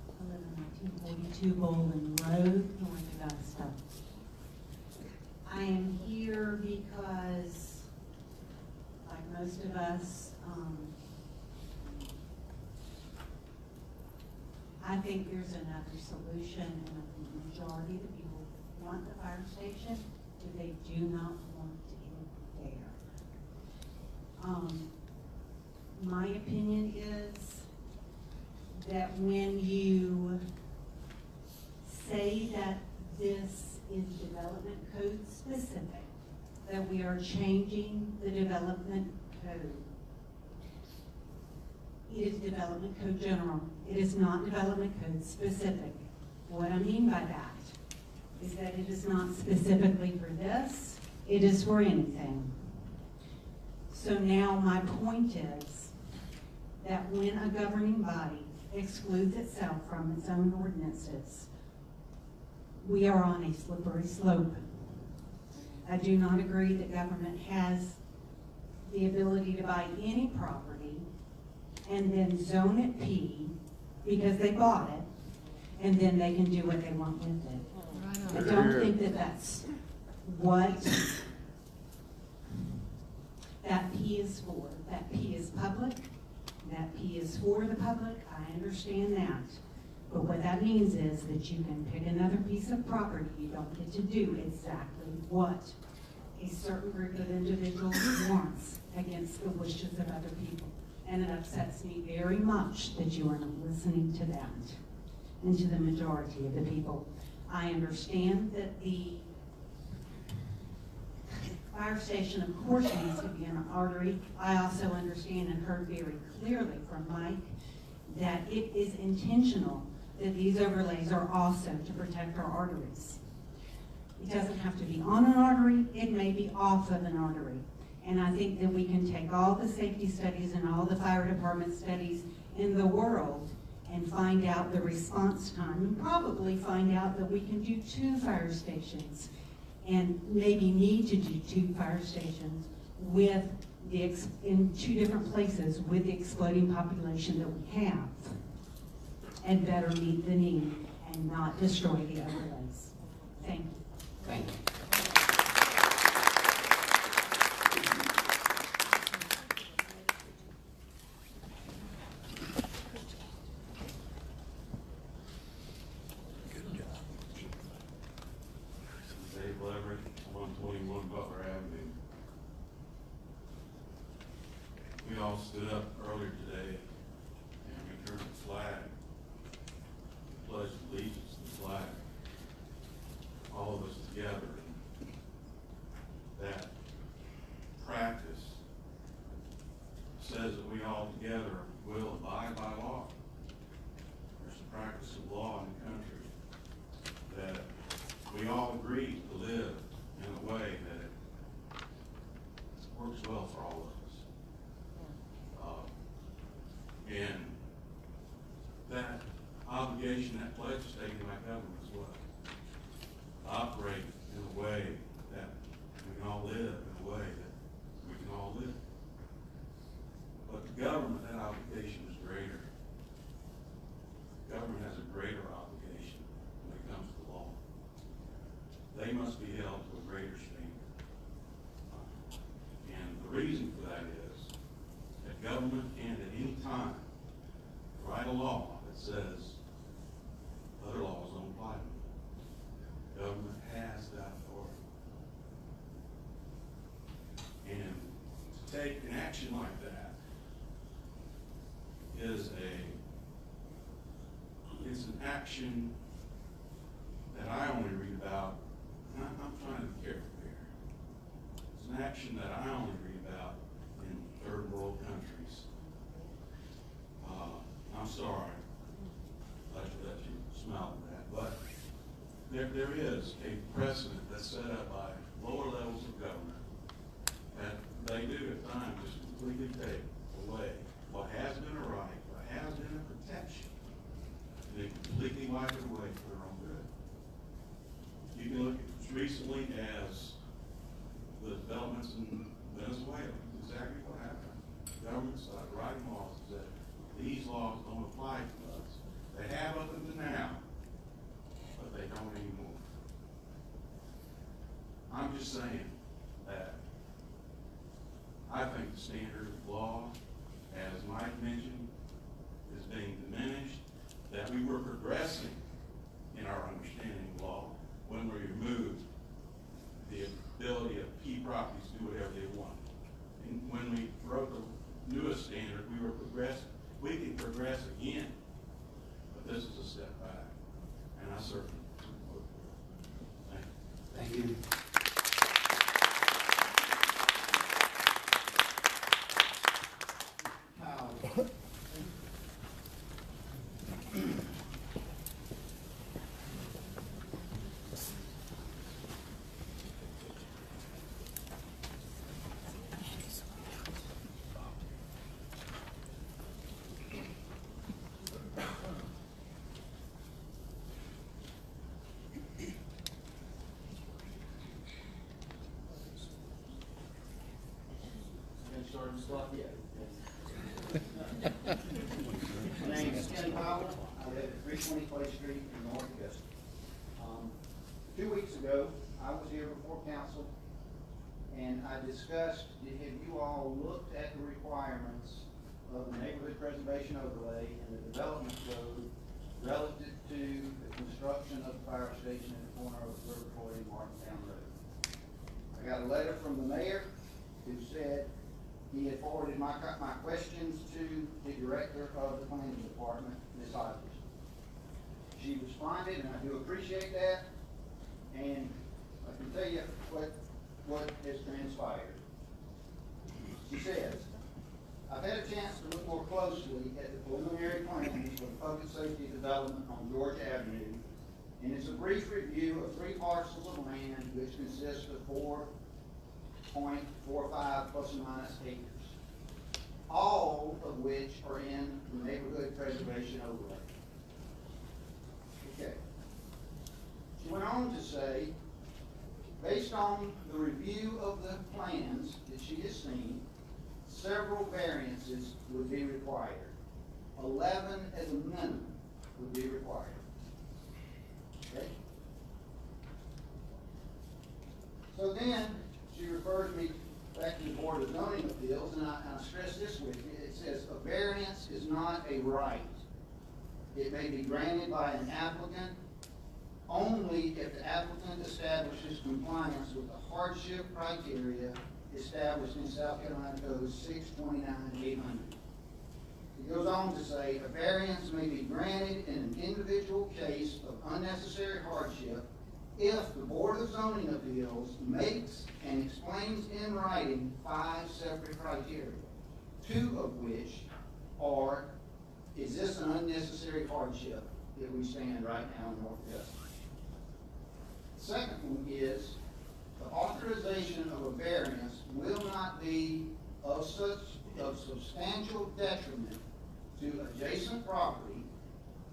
I live in 1942 Bowling Road, North Augusta. I am here because, like most of us, I think there's another solution, and I think the majority of the people want the fire station, but they do not want it there. My opinion is that when you say that this is development code specific, that we are changing the development code, it is development code general. It is not development code specific. What I mean by that is that it is not specifically for this, it is for anything. So now my point is that when a governing body excludes itself from its own ordinances, we are on a slippery slope. I do not agree that government has the ability to buy any property and then zone it P because they bought it, and then they can do what they want with it. I don't think that that's what that P is for. That P is public. That P is for the public. I understand that. But what that means is that you can pick another piece of property. You don't get to do exactly what a certain group of individuals wants against the wishes of other people. And it upsets me very much that you are not listening to that and to the majority of the people. I understand that the fire station, of course, needs to be an artery. I also understand and heard very clearly from Mike that it is intentional that these overlays are also to protect our arteries. It doesn't have to be on an artery, it may be off of an artery. And I think that we can take all the safety studies and all the fire department studies in the world and find out the response time, and probably find out that we can do 2 fire stations and maybe need to do 2 fire stations with in 2 different places with the exploding population that we have, and better meet the need and not destroy the overlays. Thank you. Thank you. Dave Leverett, 121 Butler Avenue. We all stood up earlier today and we turned the flag, pledged allegiance to the flag, all of us together. That practice says that we all together will abide by law. There's a practice of law in the country that we all agree to live in a way that it works well for all of us. And that obligation, that pledge is taken by government as well. To operate in a way that we can all live in a way that we can all live. But the government, that obligation is greater. The government has a greater obligation when it comes to law. They must be held to a greater standard. And the reason for that is that government can at any time write a law that says other laws don't apply to them. Government has that authority. And take an action like that it's an action that I only read about, and I'm trying to be careful here. It's an action that I only read about in third world countries. I'm sorry, I'd like to let you smile at that, but there is a precedent that's set up by lower levels of government that they do at times just completely take away what has been a right, what has been a protection, and they completely wipe it away for their own good. You can look at as recently as the developments in Venezuela, exactly what happened. The government started writing laws that these laws don't apply to us. They have up until now, but they don't anymore. I'm just saying that I think the standard of law, as Mike mentioned, is being diminished, that we were progressing in our understanding of law when we removed the ability of key properties to do whatever they want. And when we wrote the newest standard, we were progressing. We can progress again, but this is a step back, and I certainly support it. Thank you. Thank you. My name is Ken Powell. I live at 320 Clay Street in North Augusta. 2 weeks ago, I was here before council and I discussed, have you all looked at the requirements of the neighborhood preservation overlay and the development code relative to the construction of the fire station at the corner of 340 and Martintown Road? I got a letter from the mayor who said he had forwarded my questions to the director of the planning department, Ms. Hodges. She responded, and I do appreciate that, and I can tell you what has transpired. She says, I've had a chance to look more closely at the preliminary plans for the public safety development on George Avenue, and it's a brief review of 3 parcels of land which consist of 4.45 plus or minus acres, all of which are in the neighborhood preservation overlay. Okay. She went on to say, based on the review of the plans that she has seen, several variances would be required. 11 as a minimum would be required. Okay? So then, she refers me back to the Board of Zoning Appeals, and I stress this with you. It says a variance is not a right. It may be granted by an applicant only if the applicant establishes compliance with the hardship criteria established in South Carolina Code 629-800. It goes on to say a variance may be granted in an individual case of unnecessary hardship if the Board of Zoning Appeals makes and explains in writing 5 separate criteria, 2 of which are, is this an unnecessary hardship that we stand right now in North Augusta? The second one is the authorization of a variance will not be of substantial detriment to adjacent property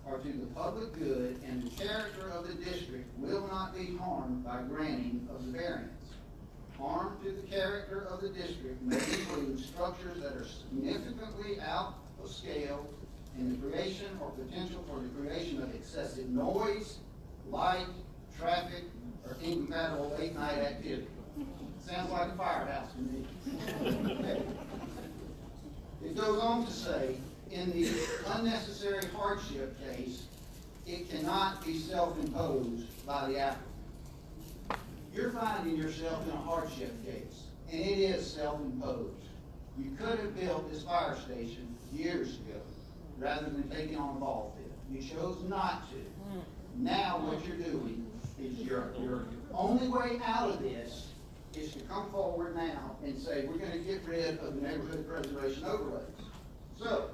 or to the public good, and the character of the district will not be harmed by granting of the variance. Harm to the character of the district may include structures that are significantly out of scale in the creation or potential for the creation of excessive noise, light, traffic, or incompatible late-night activity. Sounds like a firehouse to me. Okay. It goes on to say, in the unnecessary hardship case, it cannot be self-imposed by the applicant. You're finding yourself in a hardship case, and it is self-imposed. You could have built this fire station years ago, rather than taking on the ball field. You chose not to. Now what you're doing is your only way out of this is to come forward now and say, we're gonna get rid of the neighborhood preservation overlays. So,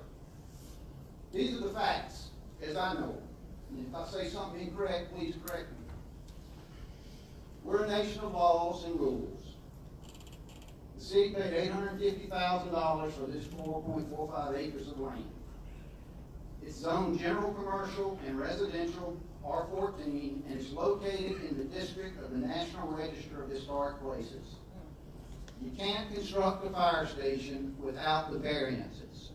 these are the facts, as I know them. And if I say something incorrect, please correct me. We're a nation of laws and rules. The city paid $850,000 for this 4.45 acres of land. It's zoned general commercial and residential R14, and it's located in the district of the National Register of Historic Places. You can't construct a fire station without the variances.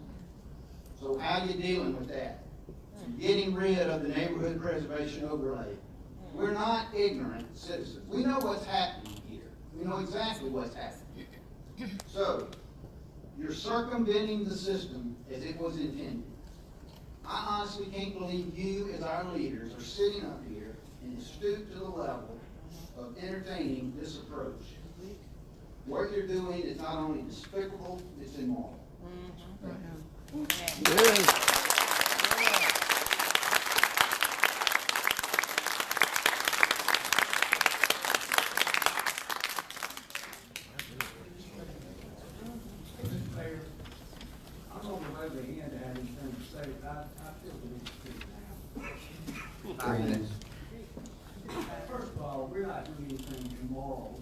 So how are you dealing with that? You're getting rid of the neighborhood preservation overlay. We're not ignorant citizens. We know what's happening here. We know exactly what's happening. So, you're circumventing the system as it was intended. I honestly can't believe you, as our leaders, are sitting up here and stoop to the level of entertaining this approach. What you're doing is not only despicable, it's immoral. I'm on the way to the end to have anything to say, but I feel the need to speak now. 3 minutes. First of all, we're not doing anything immoral.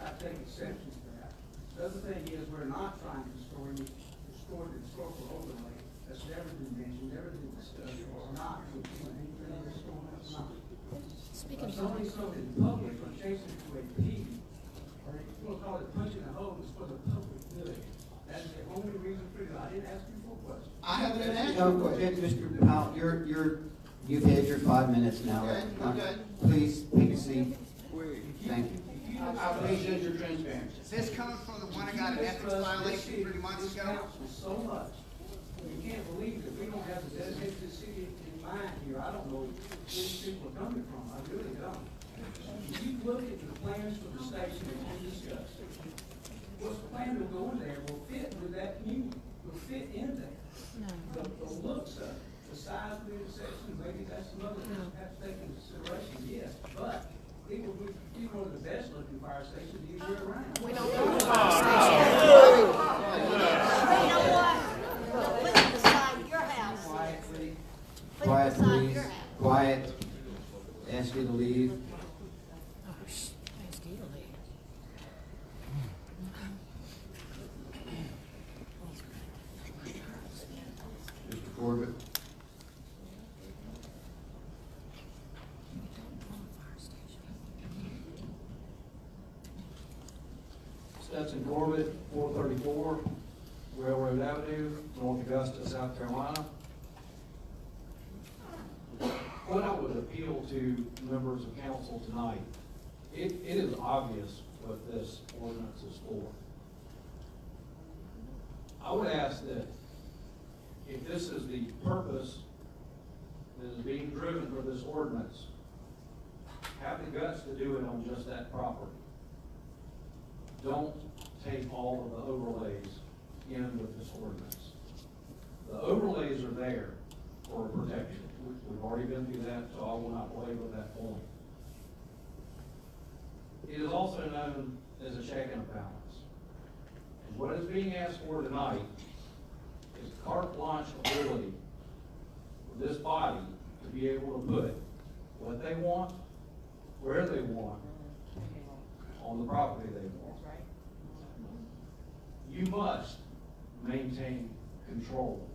I take exception to that. The other thing is, we're not trying to restore the historical overlay. That's never been mentioned, never been discussed, or not. We're doing anything in this storm, that's not. If somebody's something in public or chasing it to a P, or if you want to call it punching a hole, it's for the public good. That's the only reason for it. I didn't ask you for a question. I haven't been asked No, you a question. Mr. Powell, you've had your 5 minutes now. Okay. Please take a seat. Thank you. I appreciate your transparency. Is this coming from the one that got an ethics violation 3 months ago? So much. You can't believe that we don't have the dedicated city in mind here. I don't know where these people are coming from. I really don't. If you look at the plans for the station that we discussed, what's the plan to go in there will fit with that community, will fit in there. The looks of it, the size of the intersection, maybe that's another thing you have to take into consideration, yes, but it will be one of the best looking fire stations you year round. We don't want a fire You know what? Put it beside your house. Quietly. Quiet, Put it beside please. your house. Quiet. Ask you to leave. Mr. Corbett. Stetson Corbett, 434 Railroad Avenue, North Augusta, South Carolina. What I would appeal to members of council tonight, it is obvious what this ordinance is for. I would ask that if this is the purpose that is being driven for this ordinance, have the guts to do it on just that property. Don't take all of the overlays in with this ordinance. The overlays are there for protection. We've already been through that, so I will not belabor that point. It is also known as a check and a balance. And what is being asked for tonight is carte blanche ability for this body to be able to put what they want, where they want, on the property they want. You must maintain control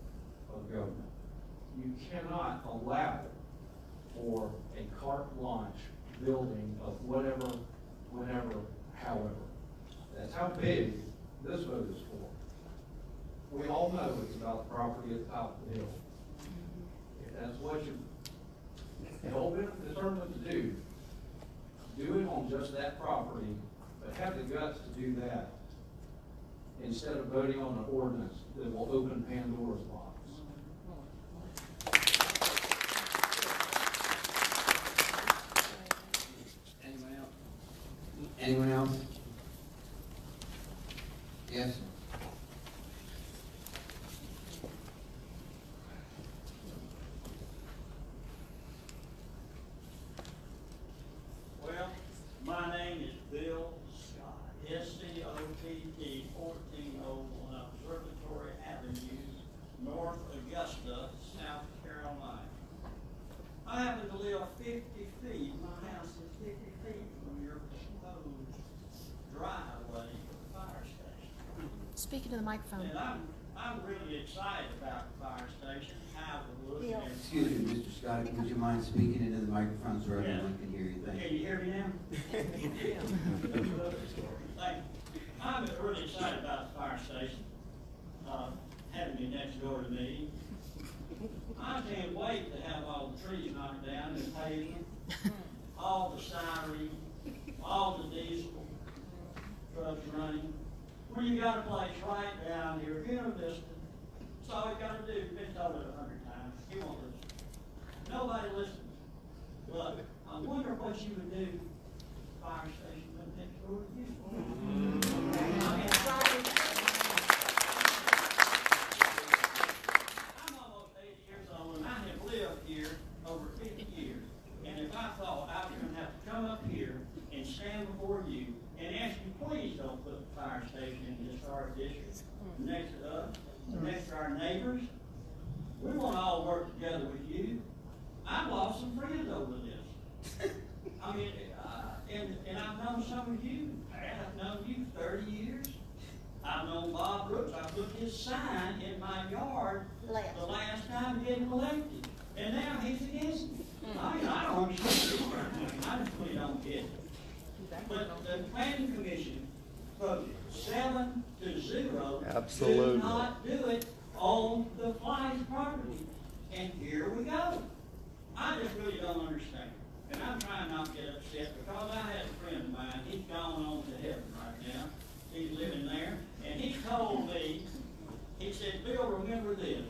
of government. You cannot allow for a carte blanche building of whatever, whenever, however. That's how big this vote is for. We all know it's about the property at the top of the hill. If that's what you're hell-bent determined to do it on just that property, but have the guts to do that instead of voting on an ordinance that will open Pandora's box. Anyone else? Anyone else? Yes? PT 1401 Observatory Avenue, North Augusta, South Carolina. I happen to live 50 feet, my house is 50 feet from your proposed driveway to the fire station. Speaking to the microphone. And I'm really excited about the fire station, how it looks. Yeah. Excuse me, Mr. Scotty, would you mind speaking into the microphone so everyone can hear you? Thank Can you. you hear me now? Thank you. I'm really excited about the fire station, having it next door to me. I can't wait to have all the trees knocked down and pavement, all the siren, all the diesel trucks running. When you got a place right down here, Buena Vista, that's all you gotta do. You've been told it 100 times. You won't listen. Nobody listens. But I wonder what you would do if the fire station went next door to you. I'm almost 80 years old and I have lived here over 50 years. And if I thought I was gonna have to come up here and stand before you and ask you, please don't put the fire station in this historic district next to us, next to our neighbors, we wanna all work together with you. I've lost some friends over this. I mean, and I've known some of you, Pat, I've known you 30 years. I've known Bob Brooks, I put his sign in my yard the last time getting elected, and now he's against me. I mean, I don't understand it. I just really don't get it. But the planning commission voted 7-0. Absolutely. Do not do it on the Fly's property. And here we go. I just really don't understand. And I'm trying not to get upset because I had a friend of mine, he's gone on to heaven right now. He's living there. And he told me, he said, Bill, remember this.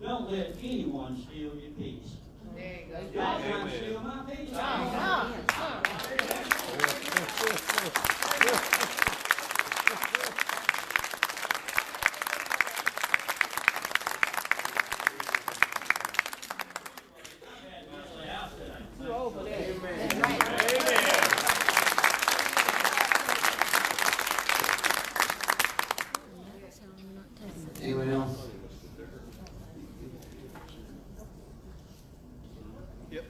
Don't let anyone steal your peace. There you go. Y'all trying to steal my peace. Anyone else? Yep.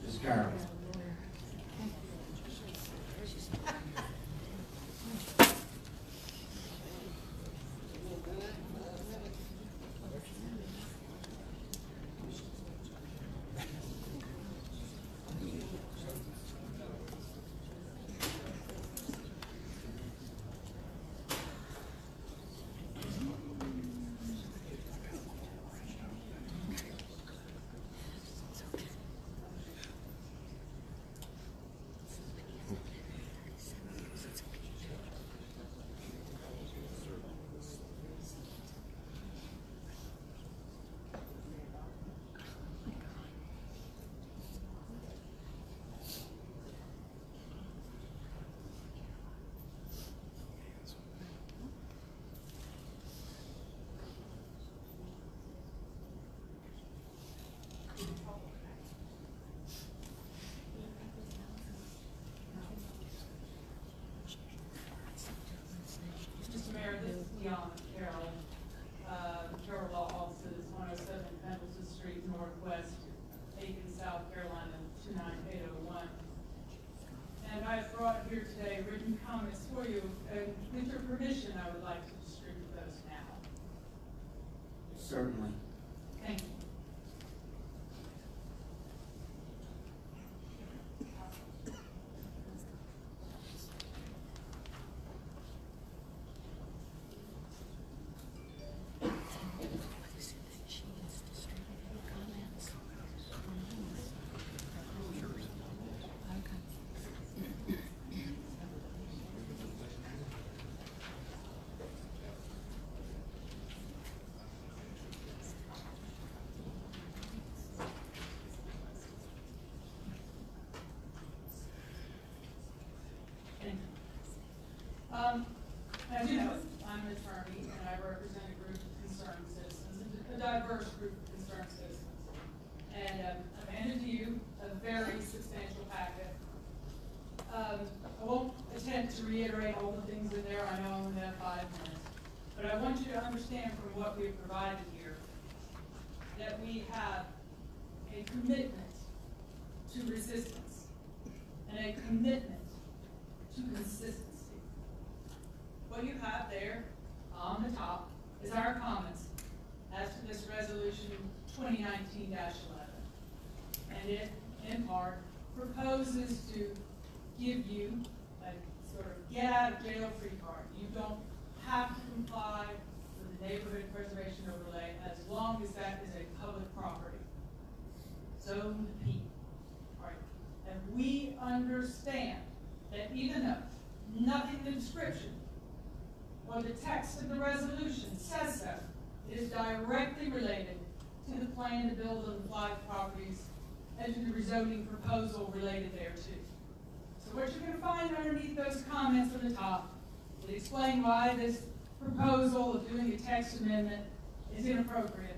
Ms. Carroll. Mr. Mayor, this is Deanna Carroll. Carroll Law Offices, 107 Pendleton Street, Northwest, Aiken, South Carolina, 29801. And I have brought here today written comments for you, and with your permission, I would like to distribute those now. Certainly. Thank you. As you know, I'm an attorney and I represent a group of concerned citizens, a diverse group of concerned citizens. And I've handed to you a very substantial packet minute to reiterate all the things in there. I know I only have 5 minutes. But I want you to understand from what we've provided here that we have a commitment to resistance and a commitment to consistency. What you have there on the top is our comments as to this resolution 2019-11. And it, in part, proposes to give you a sort of get-out-of-jail-free card. You don't have to comply with the neighborhood preservation overlay as long as that is a public property. Zone P. Right. And we understand that even though nothing in the description or the text of the resolution says so, it is directly related to the plan to build on the 5 properties and to the rezoning proposal related thereto. So what you're going to find underneath those comments on the top that explain why this proposal of doing a text amendment is inappropriate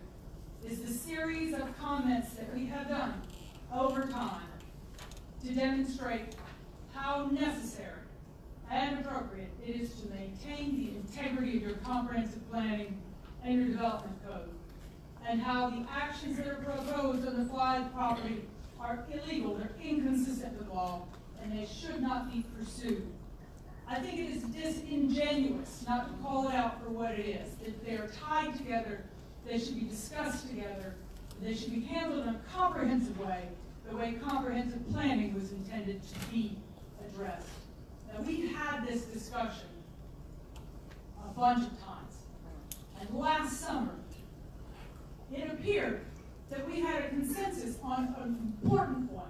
is the series of comments that we have done over time to demonstrate how necessary and appropriate it is to maintain the integrity of your comprehensive planning and your development code, and how the actions that are proposed on the 5 property are illegal, they're inconsistent with law, and they should not be pursued. I think it is disingenuous not to call it out for what it is. That they are tied together, they should be discussed together, they should be handled in a comprehensive way, the way comprehensive planning was intended to be addressed. Now, we've had this discussion a bunch of times, and last summer, it appeared that we had a consensus on an important point.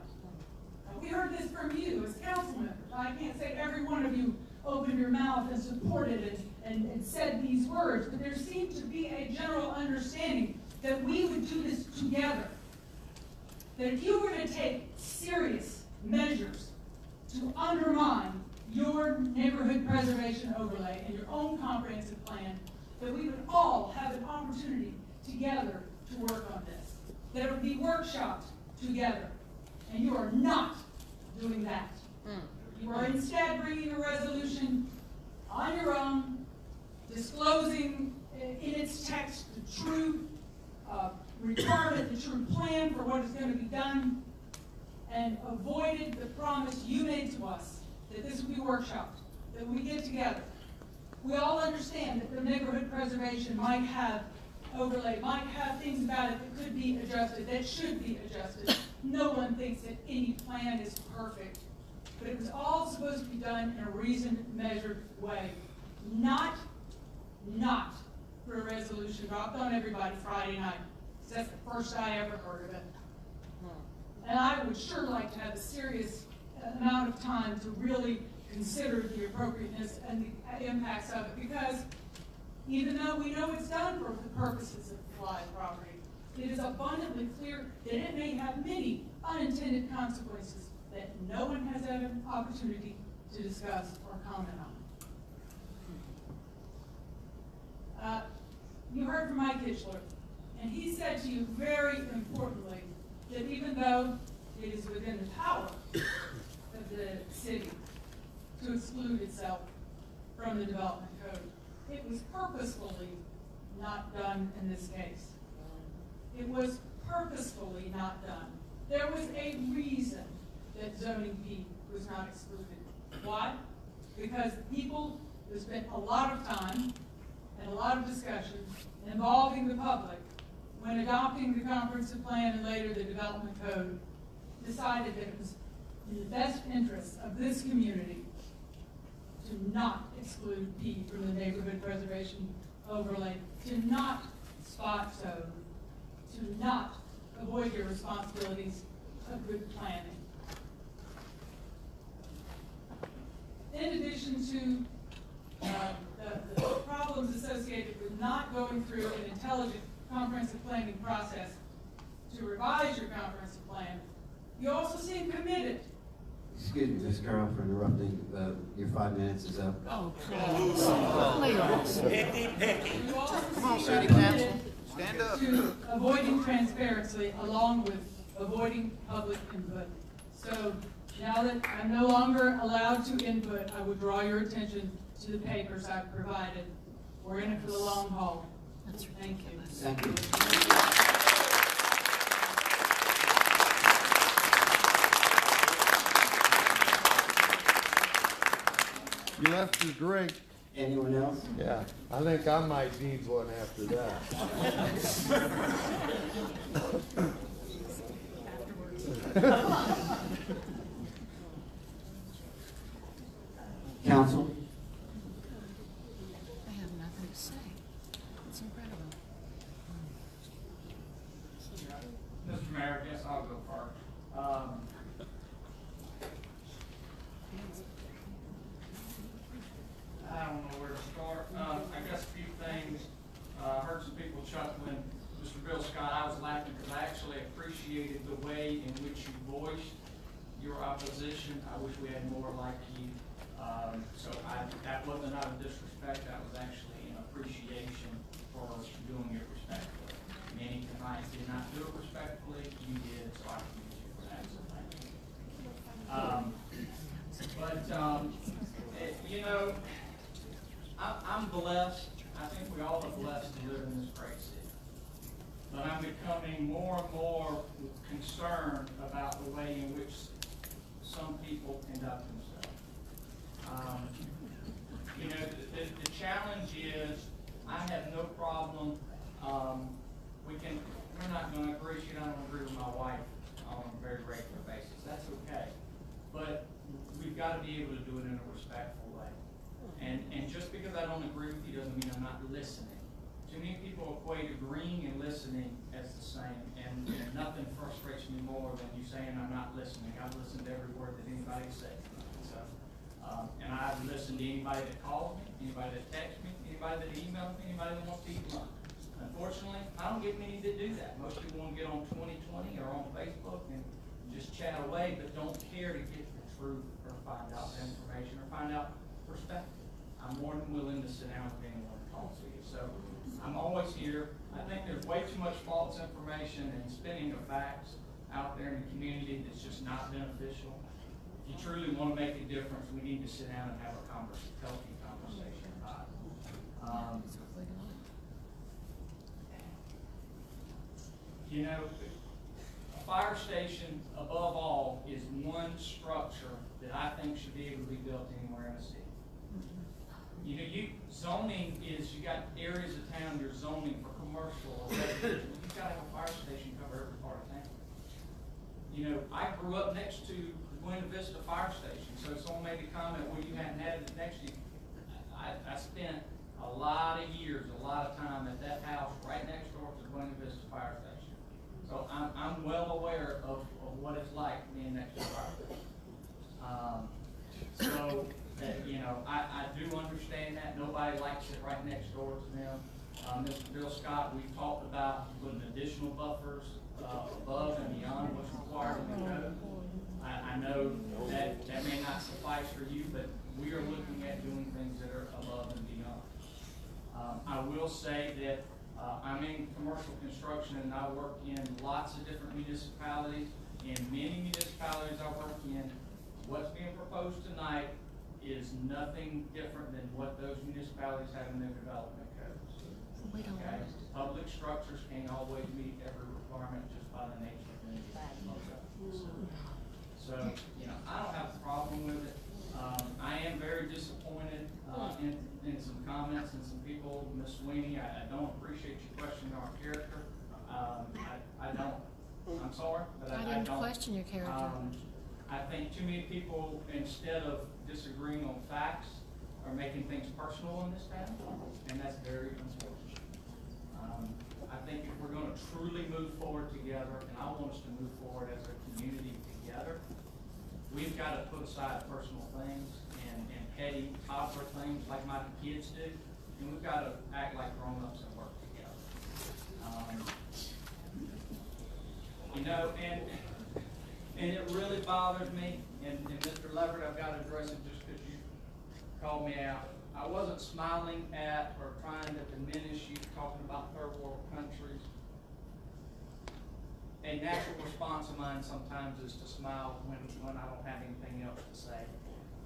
Now, we heard this from you as council members. I can't say every one of you opened your mouth and supported it and said these words, but there seemed to be a general understanding that we would do this together. That if you were to take serious measures to undermine your neighborhood preservation overlay and your own comprehensive plan, that we would all have an opportunity together to work on this. That it would be workshopped together. And you are not doing that. You are instead bringing a resolution on your own, disclosing in its text the true requirement, the true plan for what is going to be done, and avoided the promise you made to us that this would be workshopped, that we get together. We all understand that the neighborhood preservation might have overlay, might have things about it that could be adjusted, that should be adjusted. No one thinks that any plan is perfect. But it was all supposed to be done in a reasoned, measured way. Not for a resolution dropped on everybody Friday night. That's the first I ever heard of it. And I would sure like to have a serious amount of time to really consider the appropriateness and the impacts of it, because even though we know it's done for the purposes of the 5 property, it is abundantly clear that it may have many unintended consequences that no one has had an opportunity to discuss or comment on. You heard from Mike Hitchler, and he said to you very importantly that even though it is within the power of the city to exclude itself from the development code, it was purposefully not done in this case. It was purposefully not done. There was a reason that zoning B was not excluded. Why? Because people who spent a lot of time and a lot of discussion involving the public when adopting the comprehensive plan and later the development code decided that it was in the best interest of this community to not exclude P from the neighborhood preservation overlay, to not spot zone, to not avoid your responsibilities of good planning. In addition to the problems associated with not going through an intelligent comprehensive planning process to revise your comprehensive plan, you also seem committed. Excuse me, Ms. Carroll, for interrupting. Your 5 minutes is up. Oh, please. You also Come on, seem City committed Council, stand up. to avoiding transparency along with avoiding public input. So Now that I'm no longer allowed to input, I would draw your attention to the papers I've provided. We're in it for the long haul. Thank you. Thank you. You left your drink. Anyone else? Yeah, I think I might need one after that. Council? I have nothing to say. It's incredible. Mr. Mayor, I guess I'll go first. I don't know where to start. I guess a few things. I heard some people chuckling. Mr. Bill Scott, I was laughing because I actually appreciated the way in which you voiced your opposition. I wish we had more like you. That wasn't out of disrespect. That was actually an appreciation for doing it respectfully. Many tonight did not do it respectfully. You did, so I commend you for that. So thank you. You know, I'm blessed. I think we all are blessed to live in this great city. But I'm becoming more and more concerned about the way in which some people conduct themselves. You know, the challenge is, I have no problem. We're not going to agree. She don't agree with my wife on a very regular basis. That's okay. But we've got to be able to do it in a respectful way. And just because I don't agree with you doesn't mean I'm not listening. Too many people equate agreeing and listening as the same, and nothing frustrates me more than you saying I'm not listening. I've listened to every word that anybody says. So, and I've listened to anybody that calls me, anybody that texts me, anybody that emails me, anybody that wants to eat lunch. Unfortunately, I don't get many that do that. Most people want to get on 2020 or on Facebook and just chat away, but don't care to get the truth or find out the information or find out perspective. I'm more than willing to sit down with anyone and talk to you. So I'm always here. I think there's way too much false information and spinning of facts out there in the community that's just not beneficial. If you truly want to make a difference, we need to sit down and have a healthy conversation about it. You know, a fire station, above all, is one structure that I think should be able to be built anywhere in the city. You know, zoning is, you got areas of town you're zoning for commercial or residential. You've got to have a fire station cover every part of town. You know, I grew up next to the Buena Vista Fire Station, so someone made a comment, well, you hadn't had it next to you. I spent a lot of years, a lot of time at that house right next door to the Buena Vista Fire Station. So I'm well aware of what it's like being next to a fire station. You know, I do understand that. Nobody likes it right next door to them. Mr. Bill Scott, we've talked about putting additional buffers above and beyond what's required in the code. I know that may not suffice for you, but we are looking at doing things that are above and beyond. I will say that I'm in commercial construction and I work in lots of different municipalities. In many municipalities I work in, what's being proposed tonight is nothing different than what those municipalities have in their development codes. Okay? Public structures can't always meet every requirement just by the nature of municipalities. So, you know, I don't have a problem with it. I am very disappointed in some comments and some people, Ms. Sweeney, I don't appreciate you questioning our character. I don't. I'm sorry, but I don't. I didn't question your character. I think too many people, instead of disagreeing on facts, are making things personal in this town, and that's very unfortunate. I think if we're going to truly move forward together, and I want us to move forward as a community together, we've got to put aside personal things and petty toddler things like my kids do, and we've got to act like grown-ups and work together. You know, and it really bothers me, and Mr. Leverett, I've got to address it just because you called me out. I wasn't smiling at or trying to diminish you talking about third world countries. a natural response of mine sometimes is to smile when I don't have anything else to say.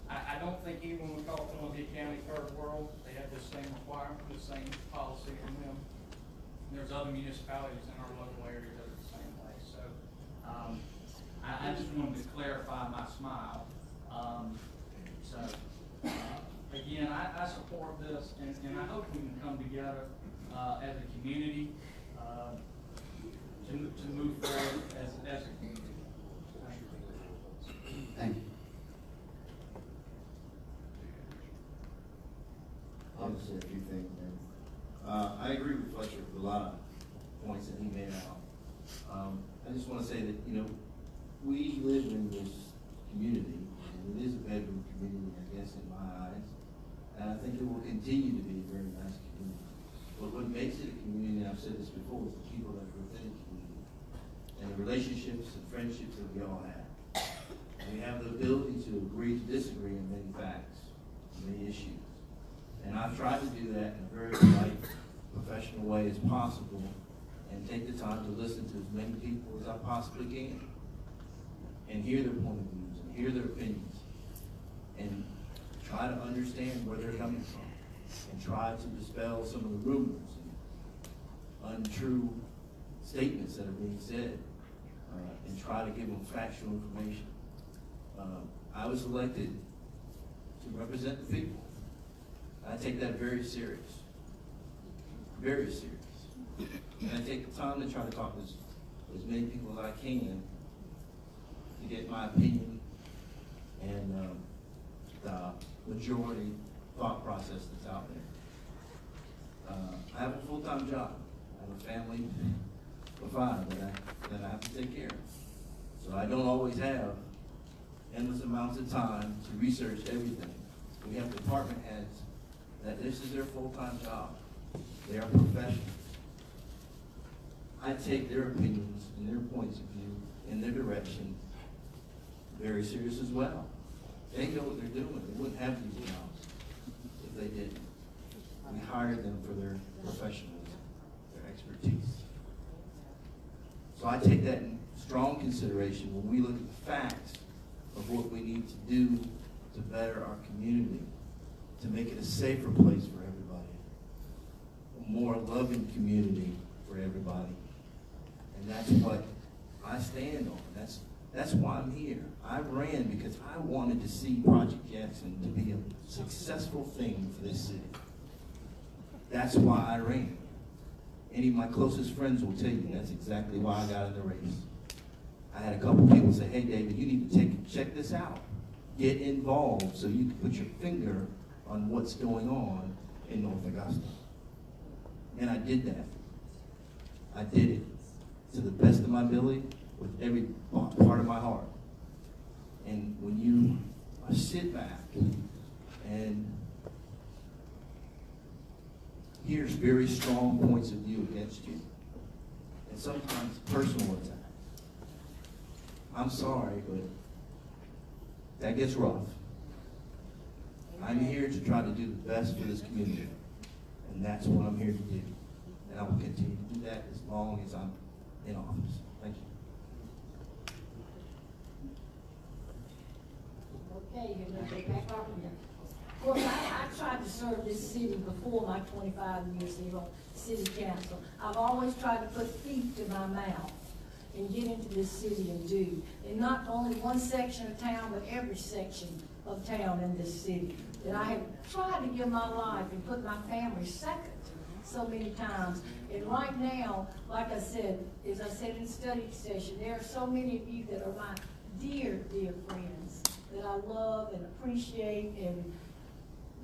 I don't think anyone would call Columbia County third world. They have the same requirement, the same policy from them. There's other municipalities in our local area that are the same way. So I just wanted to clarify my smile. Again, I support this, and I hope we can come together as a community to move forward as a community. Thank you. I'll just say a few things, man. I agree with Fletcher with a lot of points that he made out. I just want to say that, you know, we live in this community, and it is a bedroom community, I guess, in my eyes. And I think it will continue to be a very nice community. But what makes it a community, and I've said this before, is the people that are within the community, and the relationships and friendships that we all have. And we have the ability to agree to disagree on many facts, many issues. And I've tried to do that in a very polite, professional way as possible, and take the time to listen to as many people as I possibly can, and hear their point of views, and hear their opinions, and try to understand where they're coming from, and try to dispel some of the rumors and untrue statements that are being said, and try to give them factual information. I was elected to represent the people. I take that very serious, very serious. And I take the time to try to talk to as many people as I can to get my opinion and the majority thought process that's out there. I have a full-time job. I have a family of 5 that I have to take care of. So I don't always have endless amounts of time to research everything. We have department heads that this is their full-time job. They are professionals. I take their opinions and their points of view and their direction very serious as well. They know what they're doing. They wouldn't have these jobs if they didn't. We hired them for their professionalism, their expertise. So I take that in strong consideration when we look at the facts of what we need to do to better our community, to make it a safer place for everybody, a more loving community for everybody. And that's what I stand on. That's why I'm here. I ran because I wanted to see Project Jackson to be a successful thing for this city. That's why I ran. Any of my closest friends will tell you that's exactly why I got in the race. I had a couple people say, hey David, you need to check this out. Get involved so you can put your finger on what's going on in North Augusta. And I did that. I did it to the best of my ability with every part of my heart. And when you sit back and hear very strong points of view against you, and sometimes personal attacks, I'm sorry, but that gets rough. I'm here to try to do the best for this community, and that's what I'm here to do. And I will continue to do that as long as I'm in office. Thank you. Okay, you're gonna get back up here. Of course, I tried to serve this city before my 25 years here on city council. I've always tried to put feet to my mouth and get into this city and do. And not only one section of town, but every section of town in this city. That I have tried to give my life and put my family second so many times. And right now, like I said, as I said in the study session, there are so many of you that are my dear, dear friends that I love and appreciate.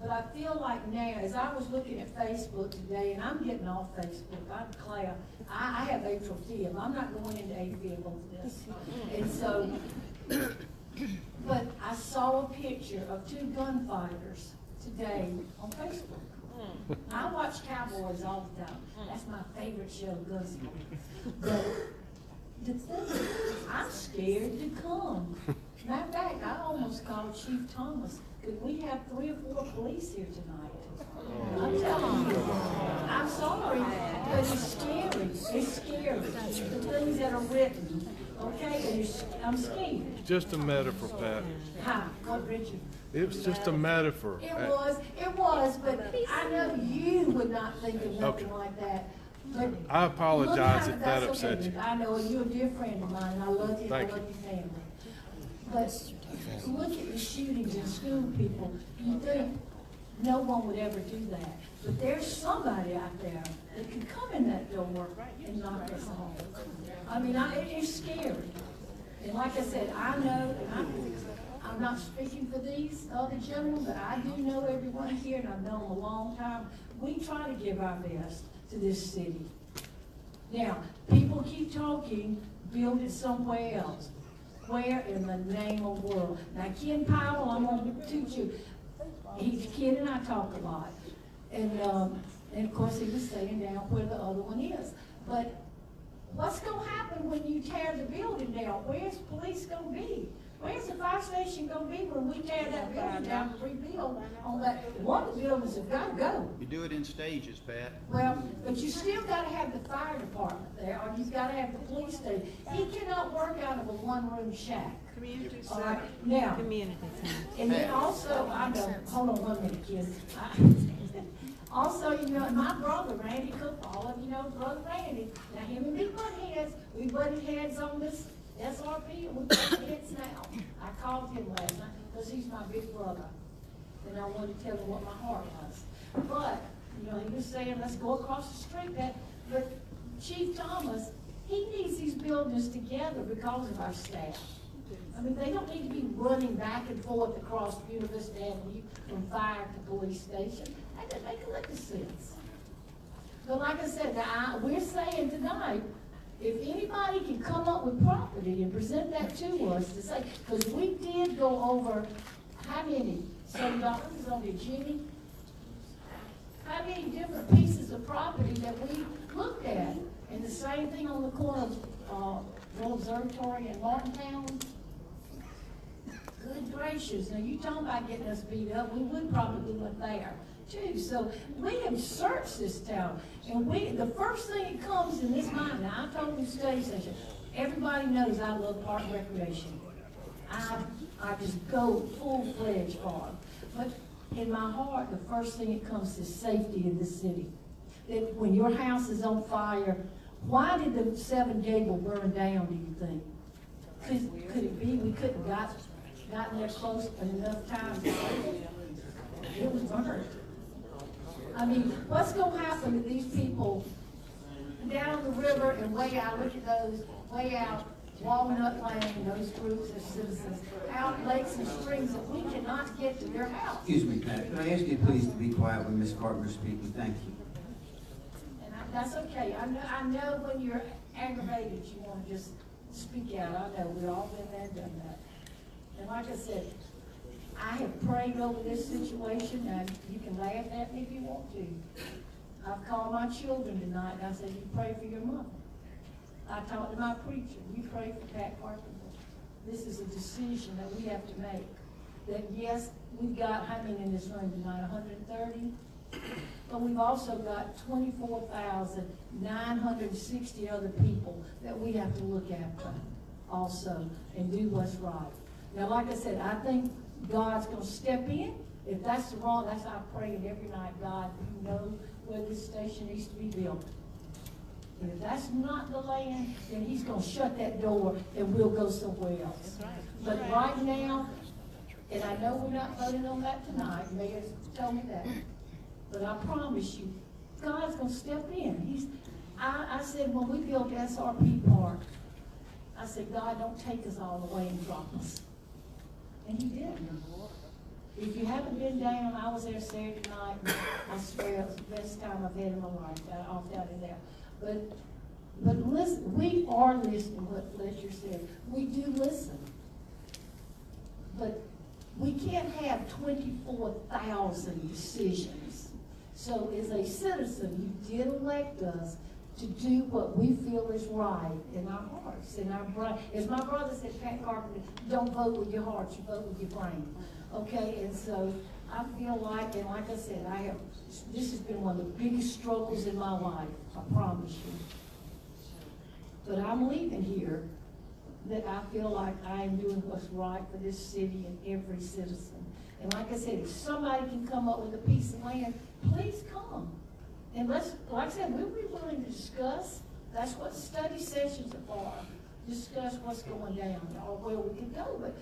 But I feel like now, as I was looking at Facebook today, and I'm getting off Facebook, I declare, I have atrial fib. I'm not going into AFib over this. And so, but I saw a picture of 2 gunfighters today on Facebook. I watch Cowboys all the time. That's my favorite show, Gunsmoke. But I'm scared to come. Matter of fact, I almost called Chief Thomas Could we have 3 or 4 police here tonight? I'm telling you, I'm sorry, but it's scary, it's scary, the things that are written, okay, and I'm scared. Just a metaphor, Pat. Hi, what, Richard? It was just a metaphor. It was, but I know you would not think of nothing like that. But I apologize look if how- that that's upset okay. you. I know, you're a dear friend of mine, and I love you, I Thank love you. your family. But look at the shootings in school, people. You think no one would ever do that. But there's somebody out there that can come in that door and knock us off. I mean, it's scary. And like I said, I know, and I'm not speaking for these other gentlemen, but I do know everyone here, and I've known them a long time. We try to give our best to this city. Now, people keep talking, build it somewhere else. Where in the name of the world? Now, Ken Powell, I'm going to toot you. Ken and I talk a lot. And of course, he was saying down where the other one is. But what's going to happen when you tear the building down? Where's police going to be? Where's the fire station going to be when we tear that building down and rebuild on that? One of the buildings have got to go. You do it in stages, Pat. Well, but you still got to have the fire department there, or you've got to have the police station. He cannot work out of a one-room shack. Community All right, center. now, Community center. and then also, I know, hold on 1 minute, kids. Also, you know, my brother, Randy Cook, all of you know Brother Randy. Now, him and me butt heads. We butted heads on this SRP, and we butt heads now. I called him last night, because he's my big brother. And I wanted to tell him what my heart was. But, you know, he was saying, let's go across the street. But Chief Thomas, he needs these buildings together because of our staff. I mean, they don't need to be running back and forth across University Avenue from fire to police station. That doesn't make a lick of sense. But like I said, we're saying tonight, if anybody can come up with property and present that to us to say, because we did go over, how many, $7 on the Jimmy? How many different pieces of property that we looked at? And the same thing on the corner of World Observatory and Martintown. Good gracious, now you talking about getting us beat up, we would probably went there too. So we have searched this town, and the first thing that comes in this mind, now I told you study session, everybody knows I love park and recreation. I just go full-fledged for it. But in my heart, the first thing that comes is safety in this city. That when your house is on fire, why did the 7 Gable burn down, do you think? Could it be we couldn't gotten there close enough time? It was burned. I mean, what's going to happen to these people down the river and way out, look at those, way out, Walnut Lane, those groups of citizens, out lakes and springs that we cannot get to their house? Excuse me, Pat, can I ask you please to be quiet when Ms. Carpenter's speaking? Thank you. And that's okay. I know when you're aggravated, you want to just speak out. I know, we've all been there and done that. And like I said, I have prayed over this situation, and you can laugh at me if you want to. I've called my children tonight, and I said, you pray for your mother. I talked to my preacher, you pray for Pat Carpenter. This is a decision that we have to make. That yes, we've got, how many in this room tonight, 130? But we've also got 24,960 other people that we have to look after also and do what's right. Now, like I said, I think God's going to step in. If that's wrong, that's how I pray every night, God, you know where this station needs to be built. And if that's not the land, then he's going to shut that door and we'll go somewhere else. But right now, and I know we're not voting on that tonight, Mayor told me that, but I promise you, God's going to step in. I said when we built SRP Park, I said, God, don't take us all the way and drop us. And he didn't. If you haven't been down, I was there Saturday night, and I swear it was the best time I've had in my life, off down in there. But listen, we are listening what Fletcher said. We do listen. But we can't have 24,000 decisions. So as a citizen, you did elect us to do what we feel is right in our hearts, in our brain. As my brother said, Pat Carpenter, don't vote with your heart, you vote with your brain. Okay, and so I feel like, and like I said, this has been one of the biggest struggles in my life, I promise you. But I'm leaving here that I feel like I am doing what's right for this city and every citizen. And like I said, if somebody can come up with a piece of land, please come. And let's, like I said, we'll be willing to discuss. That's what study sessions are for. Discuss what's going down or where we can go. But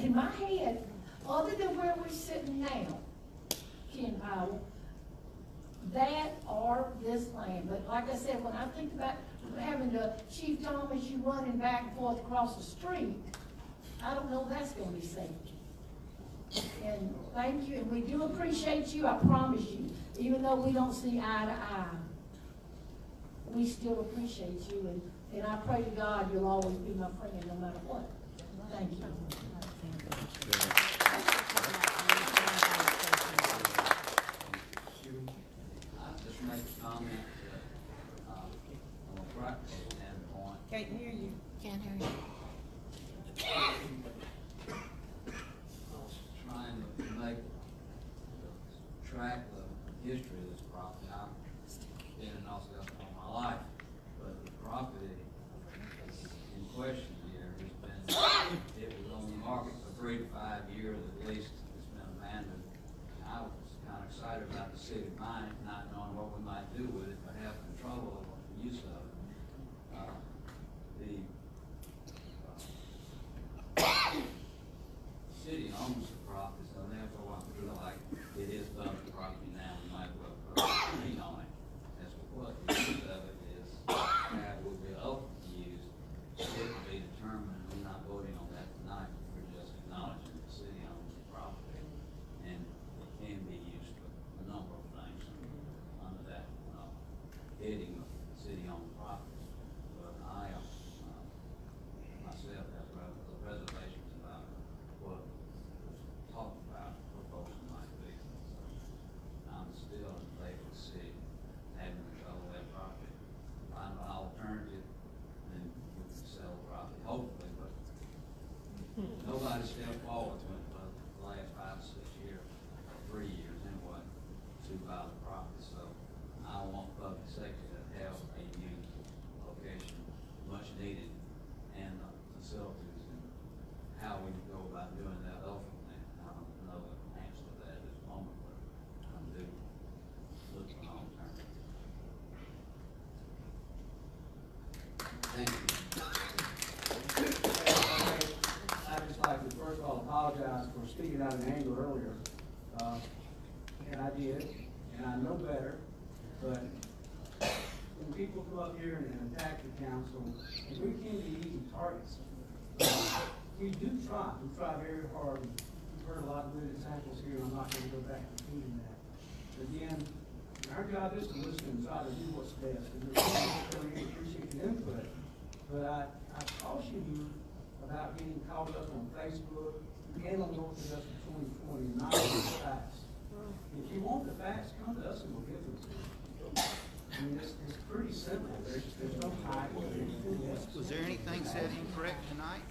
in my head, other than where we're sitting now, Ken Powell, that or this land. But like I said, when I think about having the Chief Thomas, you running back and forth across the street, I don't know if that's going to be safe. And thank you, and we do appreciate you, I promise you. Even though we don't see eye to eye, we still appreciate you, and I pray to God you'll always be my friend no matter what. Thank you. I'll just make a comment from a practical standpoint. Can't hear you. Can't hear you. Trying to make track of the history of this property. I've been in Augusta all my life, but the property in question here has been, it was on the market for 3 to 5 years at least. It's been abandoned. I was kind of excited about the city buying it, not knowing what we might do with it, but have control over the use of it. City owns the property, so therefore I feel like it is public property now. We might as well put a lien on it. That's what the use of it is. How it will be ultimately used, it will be determined. We're not voting on that tonight. We're just acknowledging the city owns the property, and it can be used for a number of things under that heading of city-owned properties. But I myself have reservations about what talked about proposal might be. So I'm still in favor of the city having control of that property. Find an alternative, then we can sell the property, hopefully, but nobody stepped forward to it for the last 5 to 6 years, or 3 years anyway, to buy the property. So I want public safety to have a new location, much needed, and facilities, and how we go about doing that ultimately. I don't know the answer to that at this moment, but I do look for long term. Thank you. I'd just like to first of all apologize for speaking out of anger earlier. And I did, and I know better, but when people come up here and attack the council, and we can be easy targets. We do try. We try very hard. We've heard a lot of good examples here, and I'm not going to go back to repeating that. But again, our job is to listen and try to do what's best. And we appreciate your input. But I caution you about getting caught up on Facebook and on North Augusta 2020, not on the facts. If you want the facts, come to us and we'll give them to you. I mean, it's pretty simple. There's no hiding. Was there anything said incorrect tonight?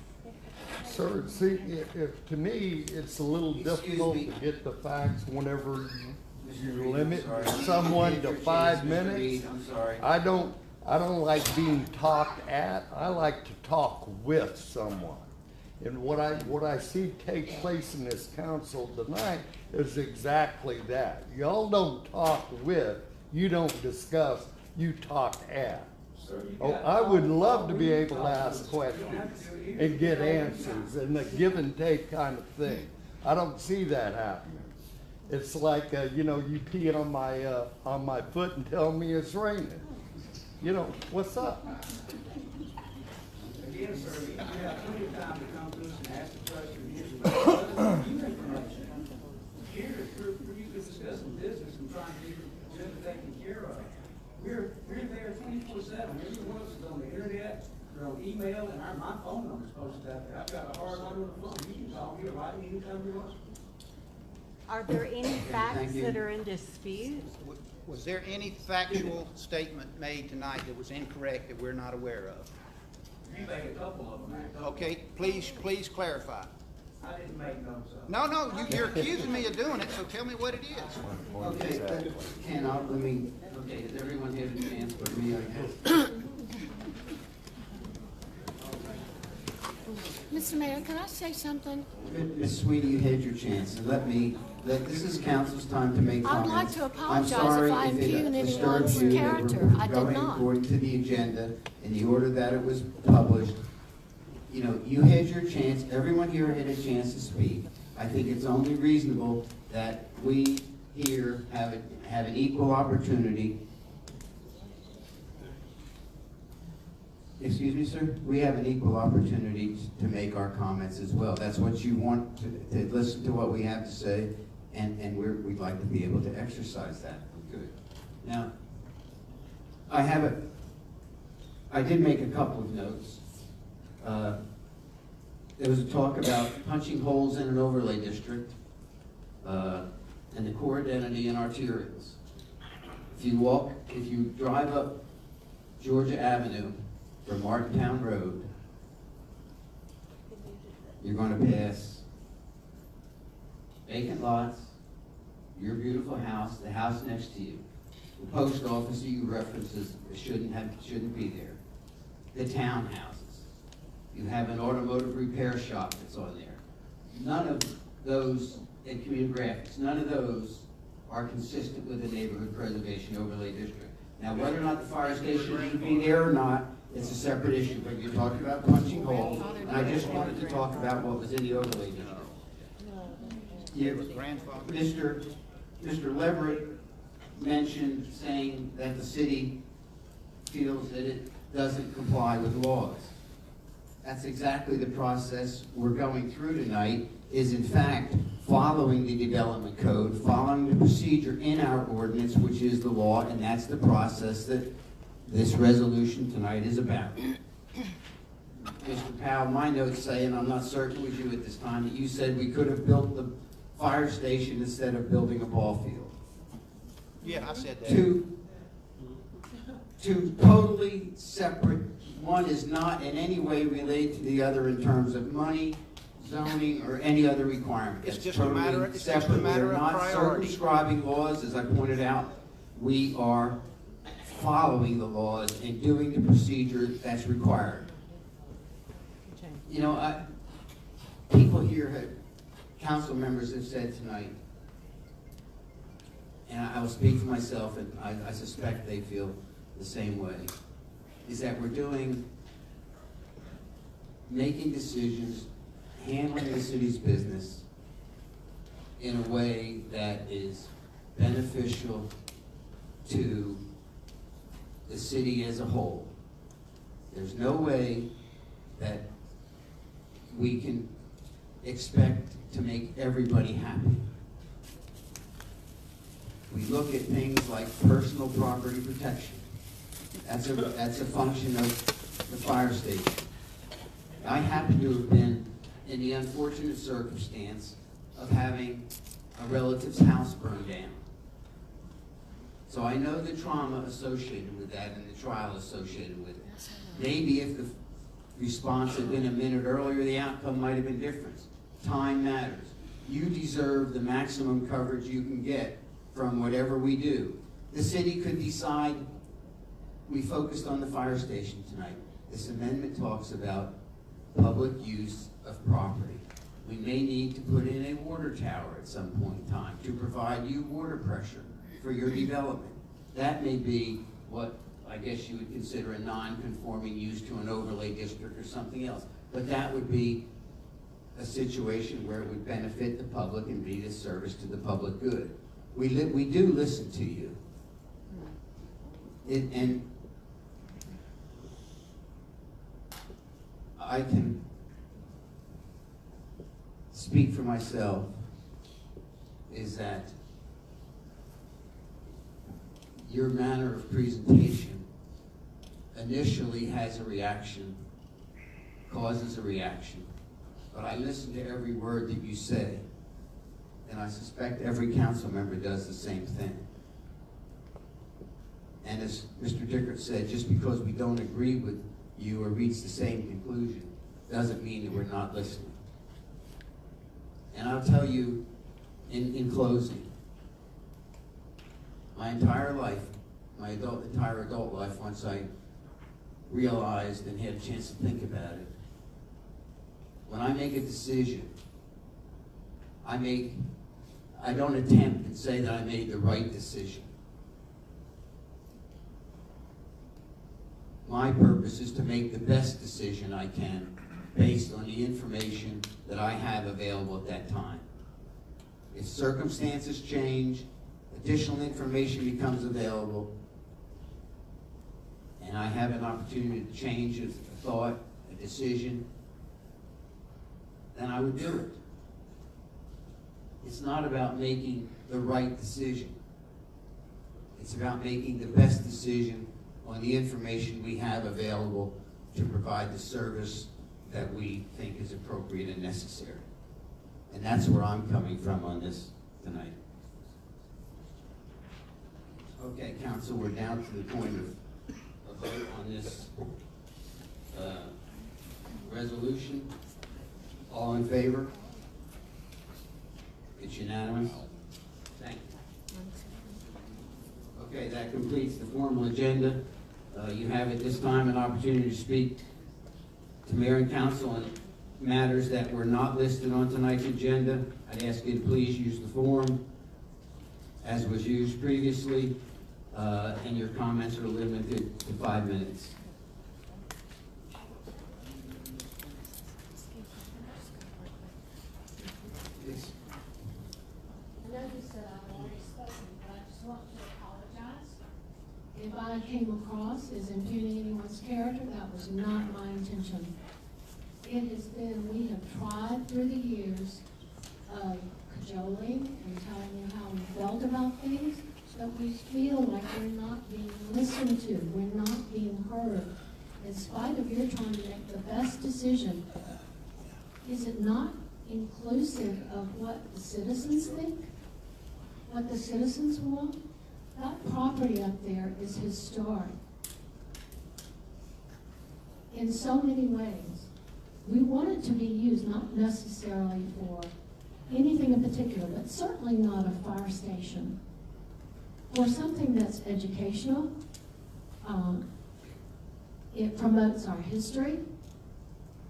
Sir, see, to me, it's a little difficult to get the facts whenever you limit someone to 5 minutes. I'm sorry. I don't like being talked at. I like to talk with someone. And what I see take place in this council tonight is exactly that. Y'all don't talk with, you don't discuss, you talk at. Oh, I would love to be able to ask questions and get answers and a give and take kind of thing. I don't see that happening. It's like, you peeing on my foot and telling me it's raining. What's up? Again, sir, you have plenty of time to come to us and ask the question. Here, for you to discuss some business and trying to get it taken care of. We're there 24/7. Every one of us is on the internet, we're on email, and my phone number's posted out there. I've got a hard line on the phone. You can call me or write me anytime you want. Are there any facts that are in dispute? Was there any factual statement made tonight that was incorrect that we're not aware of? You made a couple of them. Okay, please clarify. I didn't make notes of it. No, you're accusing me of doing it, so tell me what it is. Okay, Ken, okay, has everyone had a chance but me, I guess? Mr. Mayor, can I say something? Ms. Sweeney, you had your chance, and this is council's time to make I'd comments. like to I'm apologize sorry if I it impugned disturbs anyone's you that character. we're I did going not. according to the agenda in the order that it was published. You know, you had your chance, everyone here had a chance to speak. I think it's only reasonable that we here have an equal opportunity. Excuse me, sir? We have an equal opportunity to make our comments as well. That's what you want, to listen to what we have to say, and we'd like to be able to exercise that. Good. Now, I did make a couple of notes. There was a talk about punching holes in an overlay district, and the core identity and arterials. If you drive up Georgia Avenue from Martintown Road, you're going to pass vacant lots, your beautiful house, the house next to you, the post office you references shouldn't be there, the townhouses. You have an automotive repair shop that's on there. None of those, and community graphics, none of those are consistent with the neighborhood preservation overlay district. Now, whether or not the fire station should be there or not, it's a separate issue, but you're talking about punching holes, and I just wanted to talk about what was in the overlay district. Mr. Leverett mentioned saying that the city feels that it doesn't comply with laws. That's exactly the process we're going through tonight, is in fact following the development code, following the procedure in our ordinance, which is the law, and that's the process that this resolution tonight is about. Mr. Powell, my notes say, and I'm not certain it was you at this time, that you said we could have built the fire station instead of building a ball field. Yeah, I said that. Two totally separate, one is not in any way related to the other in terms of money, zoning, or any other requirement. It's That's just a matter of We're not priority. circumscribing laws, as I pointed out. We are following the laws and doing the procedure that's required. You know, people here council members have said tonight, and I will speak for myself, and I suspect they feel the same way, is that we're making decisions, handling the city's business in a way that is beneficial to the city as a whole. There's no way that we can expect to make everybody happy. We look at things like personal property protection. That's a function of the fire station. I happen to have been in the unfortunate circumstance of having a relative's house burned down. So I know the trauma associated with that and the trial associated with it. Maybe if the response had been a minute earlier, the outcome might have been different. Time matters. You deserve the maximum coverage you can get from whatever we do. The city could decide, we focused on the fire station tonight. This amendment talks about public use of property. We may need to put in a water tower at some point in time to provide you water pressure for your development. That may be what I guess you would consider a non-conforming use to an overlay district or something else. But that would be a situation where it would benefit the public and be a service to the public good. We do listen to you. And I can speak for myself, is that your manner of presentation initially has a reaction, causes a reaction, but I listen to every word that you say, and I suspect every council member does the same thing. And as Mr. Dickert said, just because we don't agree with you or reach the same conclusion doesn't mean that we're not listening. And I'll tell you in closing, my entire life, my entire adult life, once I realized and had a chance to think about it, when I make a decision, I don't attempt and say that I made the right decision. My purpose is to make the best decision I can based on the information that I have available at that time. If circumstances change, additional information becomes available, and I have an opportunity to change a thought, a decision, then I would do it. It's not about making the right decision. It's about making the best decision on the information we have available to provide the service that we think is appropriate and necessary. And that's where I'm coming from on this tonight. Okay, council, we're down to the point of a vote on this resolution. All in favor? It's unanimous. Thank you. Okay, that completes the formal agenda. You have at this time an opportunity to speak to mayor and council on matters that were not listed on tonight's agenda. I'd ask you to please use the form as was used previously, and your comments are limited to 5 minutes. Yes. I know you said I've already spoken, but I just want to apologize. If I came across as impugning anyone's character, that was not my intention. It has been, we have tried through the years of cajoling and telling you how we felt about things, but we feel like we're not being listened to, we're not being heard. In spite of your trying to make the best decision, is it not inclusive of what the citizens think? What the citizens want? That property up there is historic in so many ways. We want it to be used not necessarily for anything in particular, but certainly not a fire station. For something that's educational, it promotes our history,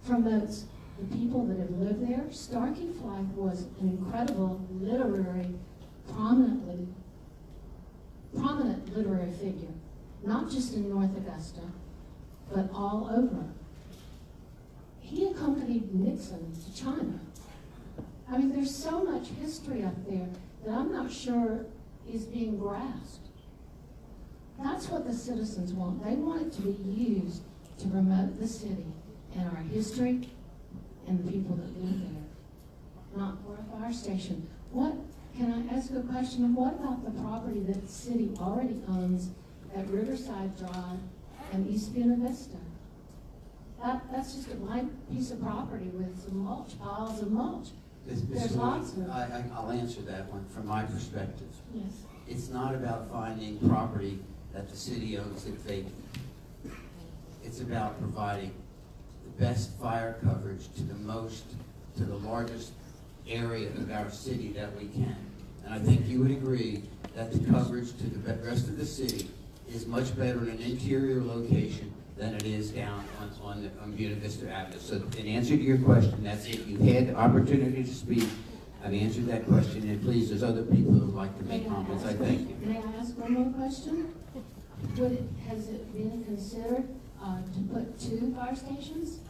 promotes the people that have lived there. Starkey Flag was an incredible prominent literary figure, not just in North Augusta, but all over. He accompanied Nixon to China. I mean, there's so much history up there that I'm not sure is being grasped. That's what the citizens want. They want it to be used to promote the city and our history and the people that live there, not for a fire station. Can I ask a question? What about the property that the city already owns at Riverside Drive and East Buena Vista? That's just a blank piece of property with some mulch, piles of mulch. There's lots of... I'll answer that one from my perspective. Yes. It's not about finding property that the city owns that vacant. It's about providing the best fire coverage to the largest area of our city that we can. And I think you would agree that the coverage to the rest of the city is much better in an interior location than it is down on Buena Vista Avenue. So in answer to your question, that's it. You had the opportunity to speak. I've answered that question, and please, there's other people who would like to make comments. I thank you. May I ask one more question? Has it been considered to put 2 fire stations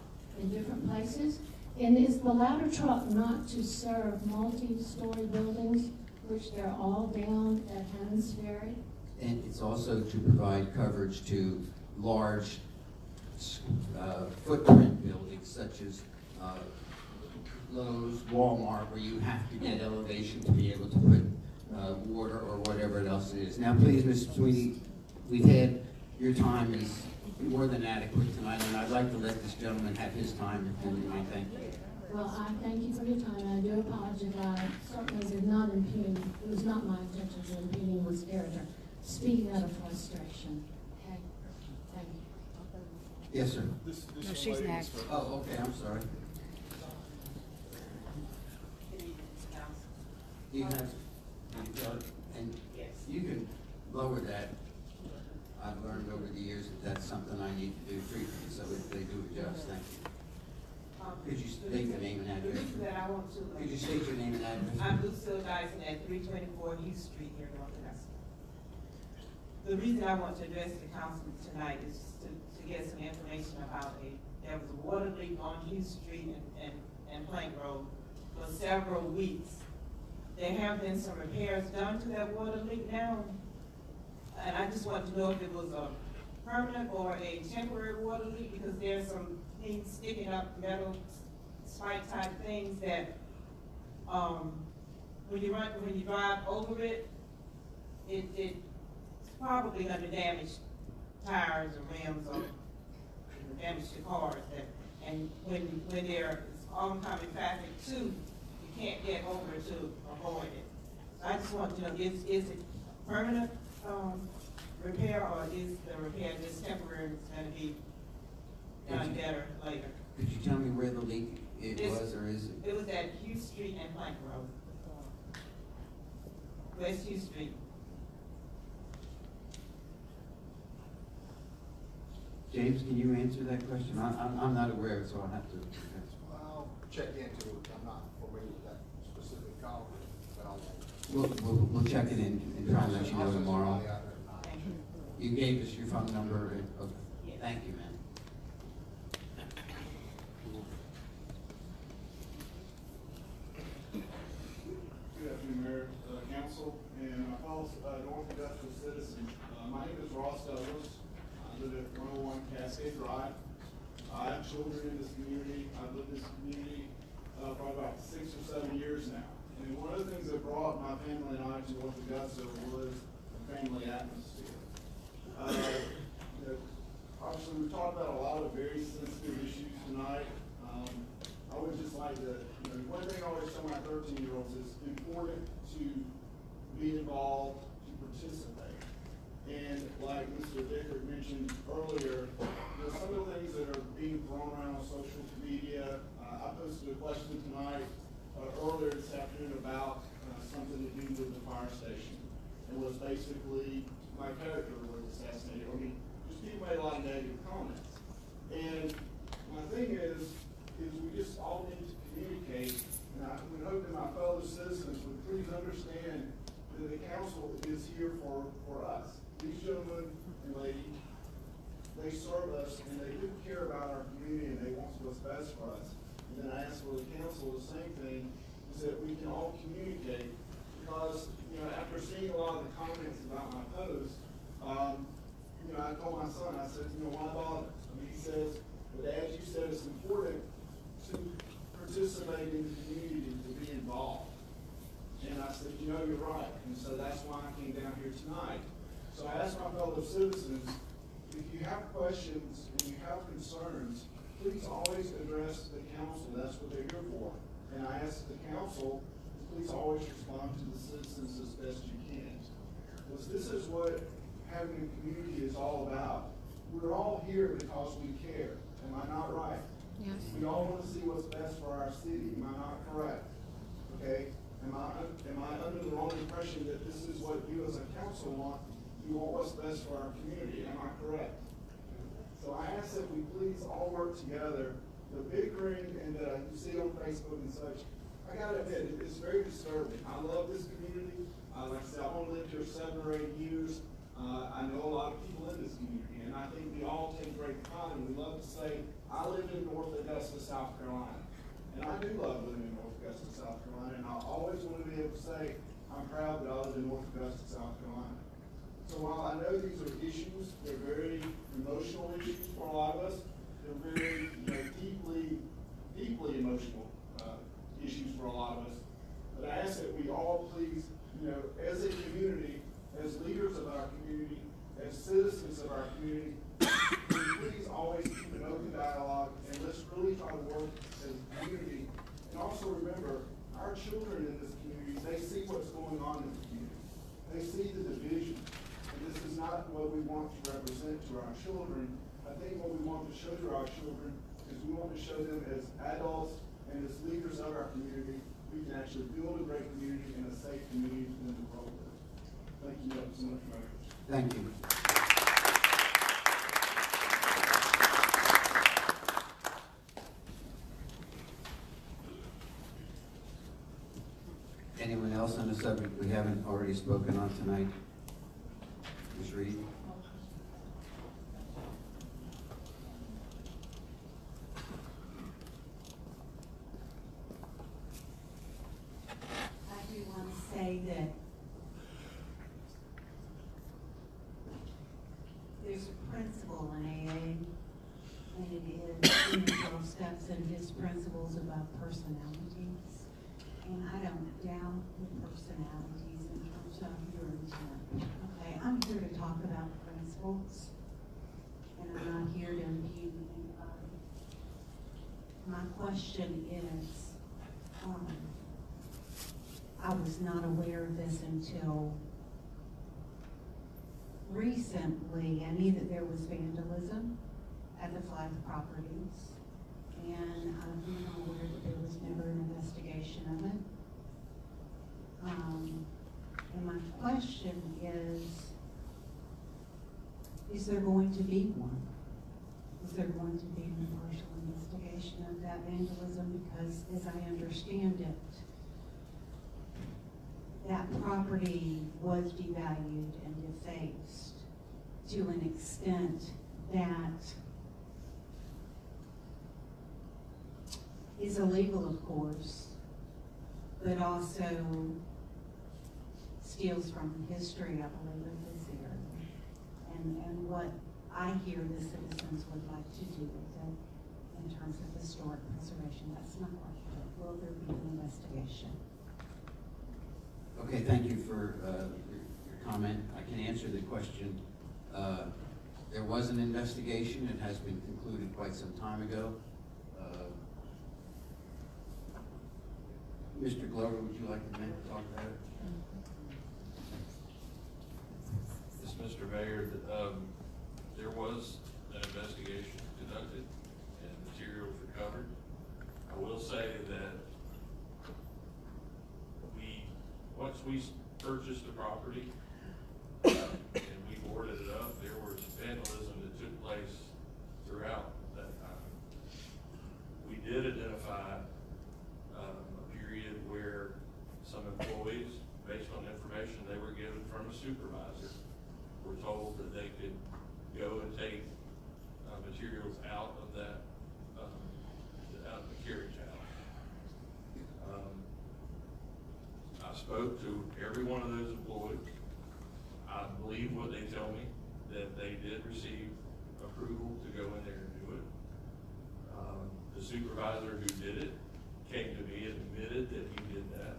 in different places? And is the ladder truck not to serve multi-story buildings, which they're all down at Hammond's Ferry? And it's also to provide coverage to large footprint buildings such as Lowe's, Walmart, where you have to get elevation to be able to put water or whatever else it is. Now, please, Ms. Sweeney, your time is more than adequate tonight, and I'd like to let this gentleman have his time, if you may. Thank you. Well, I thank you for your time. I do apologize. I certainly did not impugn. It was not my intention to impugn anyone's character. Speaking out of frustration. Okay. Thank you. Yes, sir. No, she's next. Oh, okay. I'm sorry. Do you have, and you can lower that. I've learned over the years that that's something I need to do frequently, so if they do adjust, thank you. Could you state your name and The address? reason that I want to. Could you state your name and address? I'm Lucille Dyson at 324 Hugh Street here in North Augusta. The reason I want to address the council tonight is to get some information about there was a water leak on Hugh Street and Plank Road for several weeks. There have been some repairs done to that water leak now, and I just want to know if it was a permanent or a temporary water leak, because there's some things sticking up, metal spike type things that when you drive over it, it's probably going to damage tires or rims or damage the cars. And when there's oncoming traffic too, you can't get over to avoid it. So I just want to know, is it permanent repair, or is the repair just temporary and it's going to be done better later? Could you tell me where the leak was or is it? It was at Hugh Street and Plank Road. West Hugh Street. James, can you answer that question? I'm not aware of it, so I'll have to. I'll check into it. I'm not familiar with that specific call, but I'll. We'll check it in and try and let you know tomorrow. You gave us your phone number. Okay. Yes. Thank you, ma'am. Good afternoon, Mayor, Council, and my fellow North Augusta citizens. My name is Ross Douglas. I live at 101 Cascade Drive. I have children in this community. I've lived in this community for about 6 or 7 years now. And one of the things that brought my family and I to North Augusta was the family atmosphere. Obviously, we've talked about a lot of very sensitive issues tonight. I would just like to, one thing I always tell my 13-year-olds is important to be involved, to participate. And like Mr. Dickert mentioned earlier, some of the things that are being thrown around on social media. I posted a question tonight, earlier this afternoon, about something to do with the fire station. It was basically my character was assassinated. I mean, just people made a lot of negative comments. And my thing is we just all need to communicate. And I would hope that my fellow citizens would please understand that the council is here for us. These gentlemen and ladies, they serve us and they do care about our community and they want what's best for us. And then I ask for the council the same thing, is that we can all communicate. Because, after seeing a lot of the comments about my post, I told my son, I said, why bother? I mean, he says, but as you said, it's important to participate in the community, to be involved. And I said, you're right. And so that's why I came down here tonight. So I asked my fellow citizens, if you have questions and you have concerns, please always address the council. That's what they're here for. And I ask the council, please always respond to the citizens as best you can. Because this is what having a community is all about. We're all here because we care. Am I not right? Yes. We all want to see what's best for our city. Am I not correct? Okay? Am I under the wrong impression that this is what you as a council want? You want what's best for our community. Am I correct? So I ask that we please all work together. The bickering and you see on Facebook and such, I gotta admit, it's very disturbing. I love this community. Like I said, I've only lived here 7 or 8 years. I know a lot of people in this community, and I think we all take great pride, and we love to say, I live in North Augusta, South Carolina. And I do love living in North Augusta, South Carolina, and I always want to be able to say, I'm proud that I live in North Augusta, South Carolina. So while I know these are issues, they're very emotional issues for a lot of us. They're very deeply emotional issues for a lot of us. But I ask that we all please, as a community, as leaders of our community, as citizens of our community, please always keep an open dialogue and let's really try to work as a community. And also remember, our children in this community, they see what's going on in the community. They see the division. And this is not what we want to represent to our children. I think what we want to show to our children is we want to show them as adults and as leaders of our community we can actually build a great community and a safe community for them to grow with. Thank you so much, Mayor. Thank you. Anyone else on the subject we haven't already spoken on tonight? Ms. Reed? I do want to say that there's a principle in AA, and it is in the 12 steps, and his principles about personalities. And I don't doubt the personalities in terms of your intent. Okay, I'm here to talk about principles, and I'm not here to impugn anybody. My question is, I was not aware of this until recently. I knew that there was vandalism at the Flag properties, and I've been aware that there was never an investigation of it. And my question is there going to be one? Is there going to be an impartial investigation of that vandalism? Because as I understand it, that property was devalued and defaced to an extent that is illegal, of course, but also steals from the history, I believe, of this area. And what I hear the citizens would like to do with it in terms of historic preservation. That's my question. Will there be an investigation? Okay, thank you for your comment. I can answer the question. There was an investigation. It has been concluded quite some time ago. Mr. Glover, would you like to talk about it? Yes, Mr. Mayor, there was an investigation conducted and materials recovered. I will say that once we purchased the property and we boarded it up, there was vandalism that took place throughout that time. We did identify a period where some employees, based on information they were given from a supervisor, were told that they could go and take materials out of that, out of the carriage house. I spoke to every one of those employees. I believe what they tell me, that they did receive approval to go in there and do it. The supervisor who did it came to me and admitted that he did that,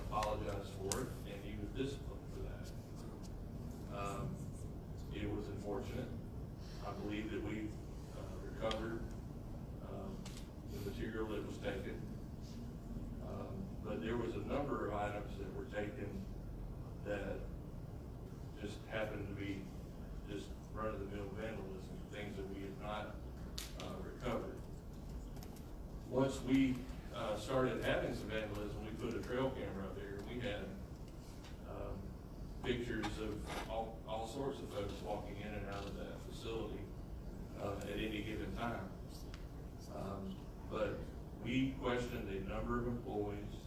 apologized for it, and he was disciplined for that. It was unfortunate. I believe that we recovered the material that was taken. But there was a number of items that were taken that just happened to be just run-of-the-mill vandalism, things that we had not recovered. Once we started having some vandalism, we put a trail camera up there. We had pictures of all sorts of folks walking in and out of that facility at any given time. But we questioned a number of employees.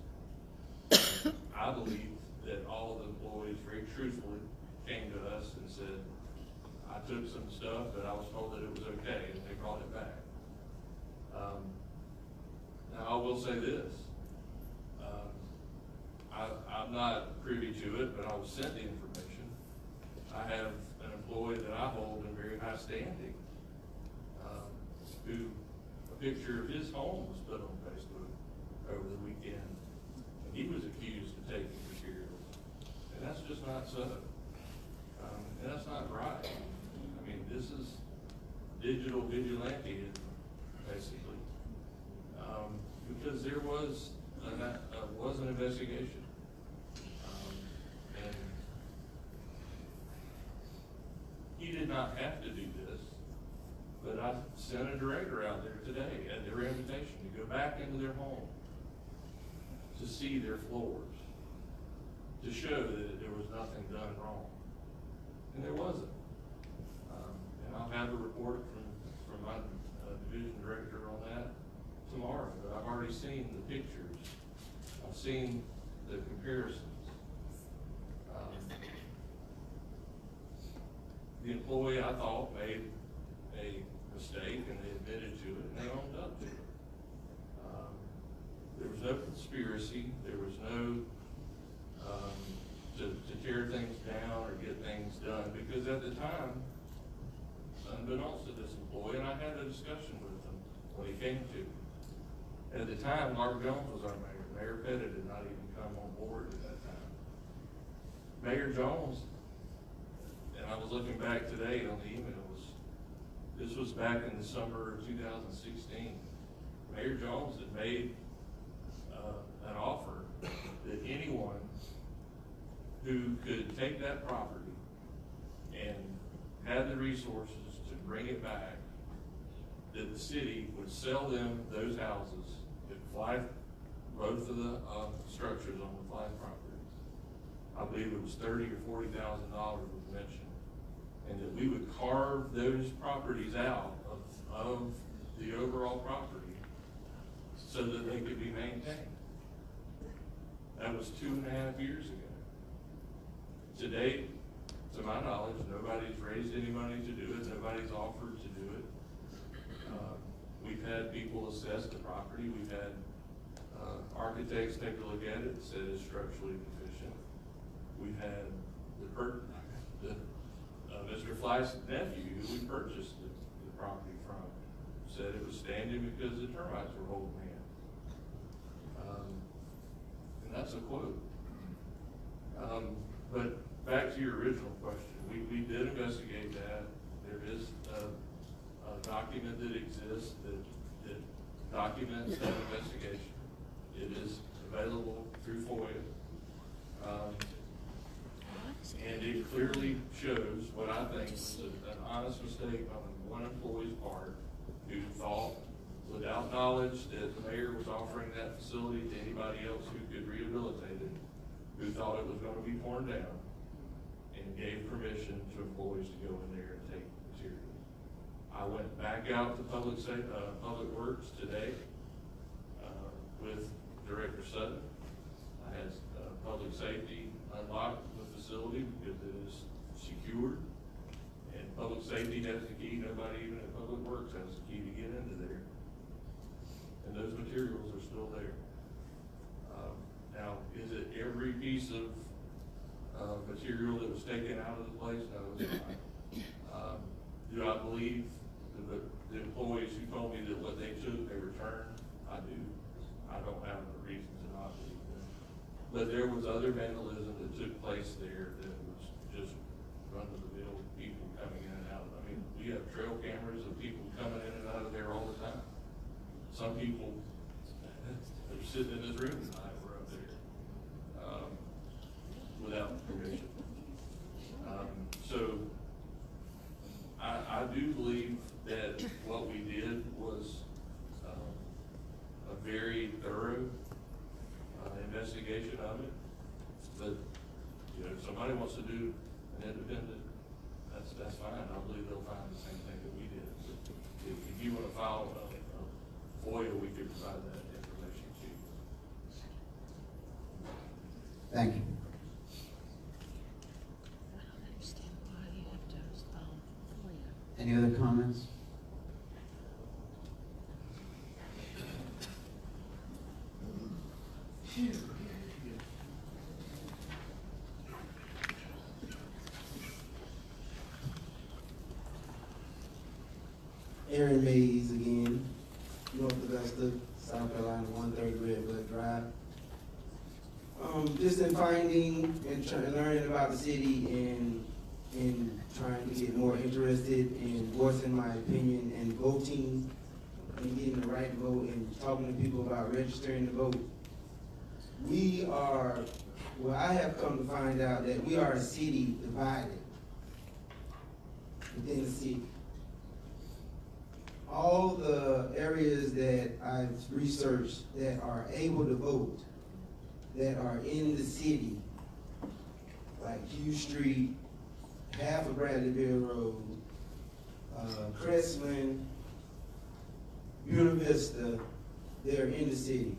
I believe that all of the employees very truthfully came to us and said, I took some stuff, but I was told that it was okay, and they brought it back. Now, I will say this. I'm not privy to it, but I was sent the information. I have an employee that I hold in very high standing, who a picture of his home was put on Facebook over the weekend. And he was accused of taking materials. And that's just not so. And that's not right. I mean, this is digital vigilantism, basically. Because there was an investigation. And he did not have to do this, but I sent a director out there today at their invitation to go back into their home to see their floors, to show that there was nothing done wrong. And there wasn't. And I'll have a report from my division director on that tomorrow, but I've already seen the pictures. I've seen the comparisons. The employee, I thought, made a mistake, and they admitted to it, and they owned up to it. There was no conspiracy. There was no to tear things down or get things done, because at the time, unbeknownst to this employee, and I had a discussion with him when he came to me. At the time, Mark Jones was our mayor. Mayor Pettit did not even come on board at that time. Mayor Jones, and I was looking back today on the emails, this was back in the summer of 2016. Mayor Jones had made an offer that anyone who could take that property and had the resources to bring it back, that the city would sell them those houses at Fly, both of the structures on the Fly property. I believe it was $30,000 or $40,000 was mentioned, and that we would carve those properties out of the overall property so that they could be maintained. That was 2.5 years ago. To date, to my knowledge, nobody's raised any money to do it. Nobody's offered to do it. We've had people assess the property. We've had architects take a look at it and said it's structurally deficient. We've had Mr. Fly's nephew, who we purchased the property from, said it was standing because the termites were holding in. And that's a quote. But back to your original question, we did investigate that. There is a document that exists that documents that investigation. It is available through FOIA. And it clearly shows what I think was an honest mistake on one employee's part, who thought, without knowledge that the mayor was offering that facility to anybody else who could rehabilitate it, who thought it was going to be torn down, and gave permission to employees to go in there and take material. I went back out to Public Works today with Director Sutton. I had Public Safety unlock the facility because it is secured, and Public Safety has the key. Nobody even at Public Works has the key to get into there, and those materials are still there. Now, is it every piece of material that was taken out of the place? No, it's not. Do I believe the employees who told me that what they took, they returned? I do. I don't have a reason to not believe them. But there was other vandalism that took place there that was just run-of-the-mill people coming in and out. I mean, we have trail cameras of people coming in and out of there all the time. Some people are sitting in this room tonight, we're up there, without permission. So I do believe that what we did was a very thorough investigation of it. But if somebody wants to do an independent, that's fine. I believe they'll find the same thing that we did. But if you want to file a FOIA, we could provide that information to you. Thank you. Any other comments? Aaron Mays again, North Augusta, South Carolina, 130 Red Bud Drive. Just in finding and learning about the city and trying to get more interested in voicing my opinion and voting and getting the right to vote and talking to people about registering to vote. I have come to find out that we are a city divided within the city. All the areas that I've researched that are able to vote that are in the city, like Hugh Street, half of Bradleyville Road, Crestland, Buena Vista, they're in the city.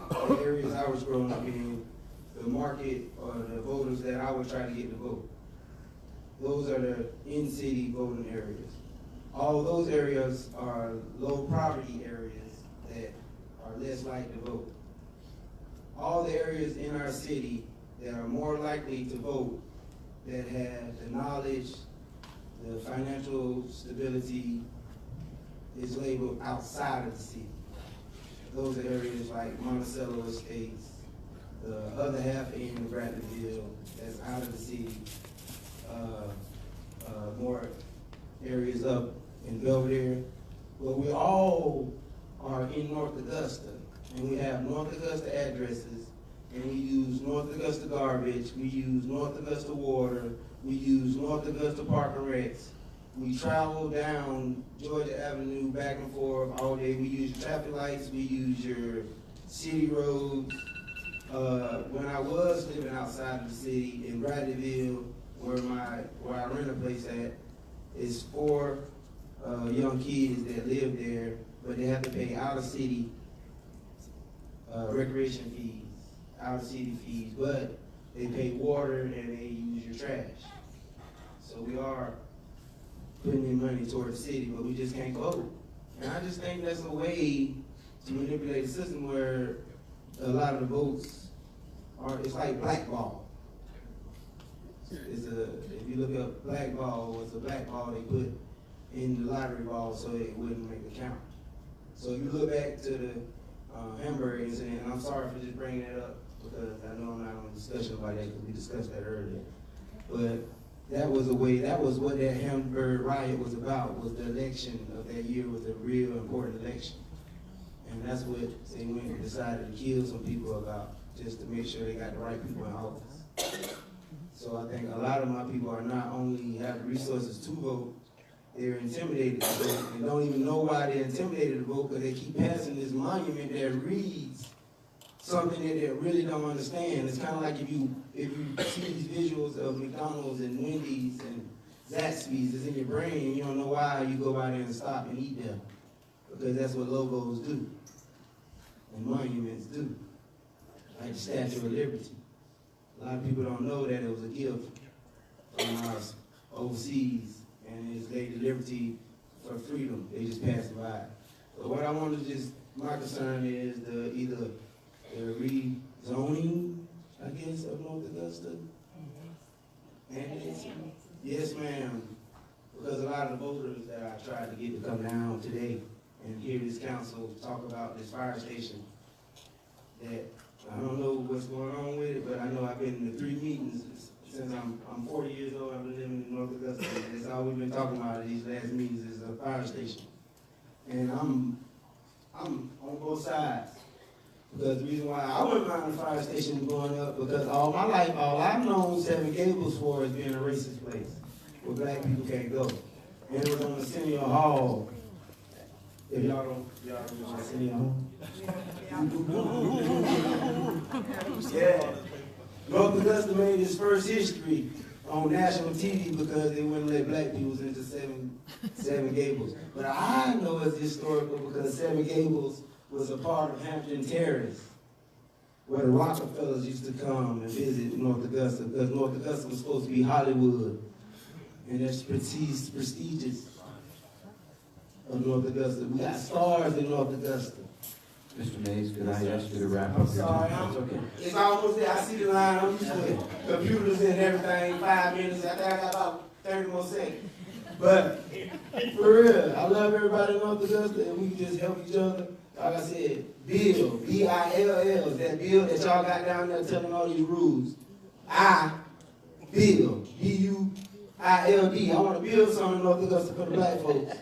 The areas I was growing up in, the market or the voters that I would try to get to vote. Those are the in-city voting areas. All those areas are low poverty areas that are less likely to vote. All the areas in our city that are more likely to vote, that have the knowledge, the financial stability, is labeled outside of the city. Those are areas like Monticello Estates, the other half in Bradleyville, that's out of the city, more areas up in Belvedere. But we all are in North Augusta, and we have North Augusta addresses, and we use North Augusta garbage, we use North Augusta water, we use North Augusta Park and Recs. We travel down Georgia Avenue back and forth all day. We use your traffic lights, we use your city roads. When I was living outside of the city in Bradleyville, where I rent a place at, is 4 young kids that live there, but they have to pay out-of-city recreation fees, out-of-city fees, but they pay water and they use your trash. So we are putting in money toward the city, but we just can't vote. And I just think that's a way to manipulate the system where a lot of the votes are, it's like blackball. If you look up blackball, it's a black ball they put in the lottery ball so it wouldn't make a count. So if you look back to the Hamburg incident, and I'm sorry for just bringing that up because I know I'm not on a discussion about that because we discussed that earlier. But that was a way, that was what that Hamburg riot was about, was the election of that year was a real important election. And that's what they went and decided to kill some people about, just to make sure they got the right people in office. So I think a lot of my people are not only have the resources to vote, they're intimidated to vote and don't even know why they're intimidated to vote because they keep passing this monument that reads something that they really don't understand. It's kind of like if you see these visuals of McDonald's and Wendy's and Zaxby's, it's in your brain and you don't know why you go by there and stop and eat them. Because that's what logos do and monuments do, like the Statue of Liberty. A lot of people don't know that it was a gift from us overseas and it's Lady Liberty for freedom. They just passed it by. But what I want to just, my concern is either the rezoning, I guess, of North Augusta. And yes, ma'am, because a lot of the voters that I tried to get to come down today and hear this council talk about this fire station, that I don't know what's going on with it, but I know I've been to 3 meetings since I'm 40 years old. I've been living in North Augusta. That's all we've been talking about at these last meetings is a fire station. And I'm on both sides. Because the reason why I wouldn't mind the fire station going up, because all my life, all I've known Seven Gables for is being a racist place where black people can't go. And it was on the Centennial Hall. If y'all don't know Centennial Hall. Yeah. North Augusta made its first history on national TV because they wouldn't let black people into Seven Gables. But I know it's historical because Seven Gables was a part of Hampton Terrace, where the Rockefellers used to come and visit North Augusta, because North Augusta was supposed to be Hollywood, and that's prestigious of North Augusta. We got stars in North Augusta. Mr. Mays, could I ask you to wrap up? I'm sorry, it's almost there. I see the line. I'm used to computers and everything, 5 minutes. I think I got about 30 more seconds. But for real, I love everybody in North Augusta, and we can just help each other. Like I said, Bill, B-I-L-L, that bill that y'all got down there telling all these rules. Bill, B-U-I-L-D. I want to build something in North Augusta for the black folks.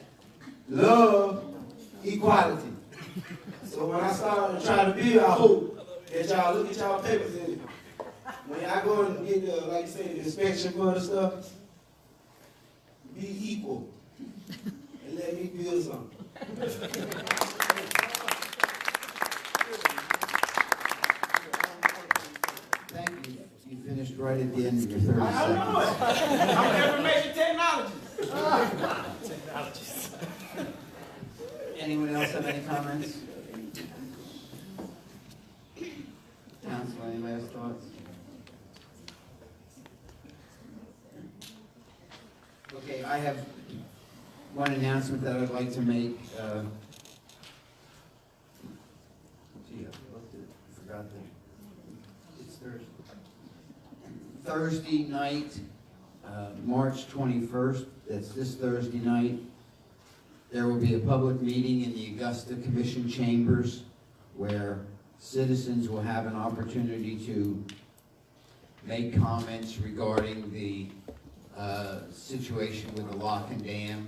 Love, equality. So when I start to try to build, I hope that y'all look at y'all papers and when I go and get the, like you say, the inspection for the stuff, be equal and let me build something. right at the end of your 30 I seconds. know it. I'm information technology. Anyone else have any comments? Council, any last thoughts? Okay, I have one announcement that I'd like to make. Gee, I looked at it, forgot that. It's Thursday. Thursday night, March 21st, that's this Thursday night, there will be a public meeting in the Augusta Commission chambers where citizens will have an opportunity to make comments regarding the situation with the lock and dam.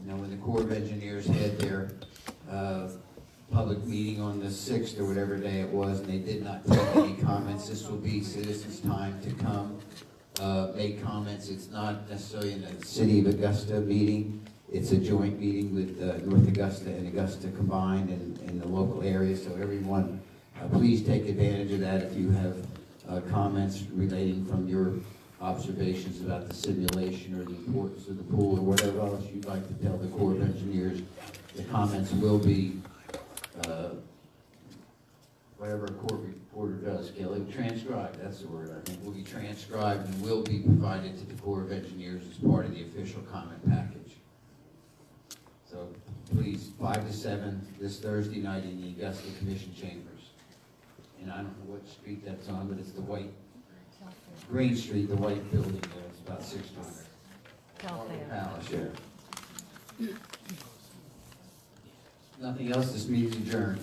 You know, when the Corps of Engineers had their public meeting on the 6th or whatever day it was, and they did not take any comments, this will be citizens' time to come make comments. It's not necessarily in the City of Augusta meeting. It's a joint meeting with North Augusta and Augusta combined in the local area, so everyone, please take advantage of that if you have comments relating from your observations about the simulation or the importance of the pool or whatever else you'd like to tell the Corps of Engineers. The comments will be, whatever a court reporter does, Kelly, transcribed, that's the word, I think, will be transcribed and will be provided to the Corps of Engineers as part of the official comment package. So please, 5 to 7 this Thursday night in the Augusta Commission chambers. And I don't know what street that's on, but it's the white, Green Street, the white building there. It's about 600. Palace, yeah. Nothing else, this meeting is adjourned.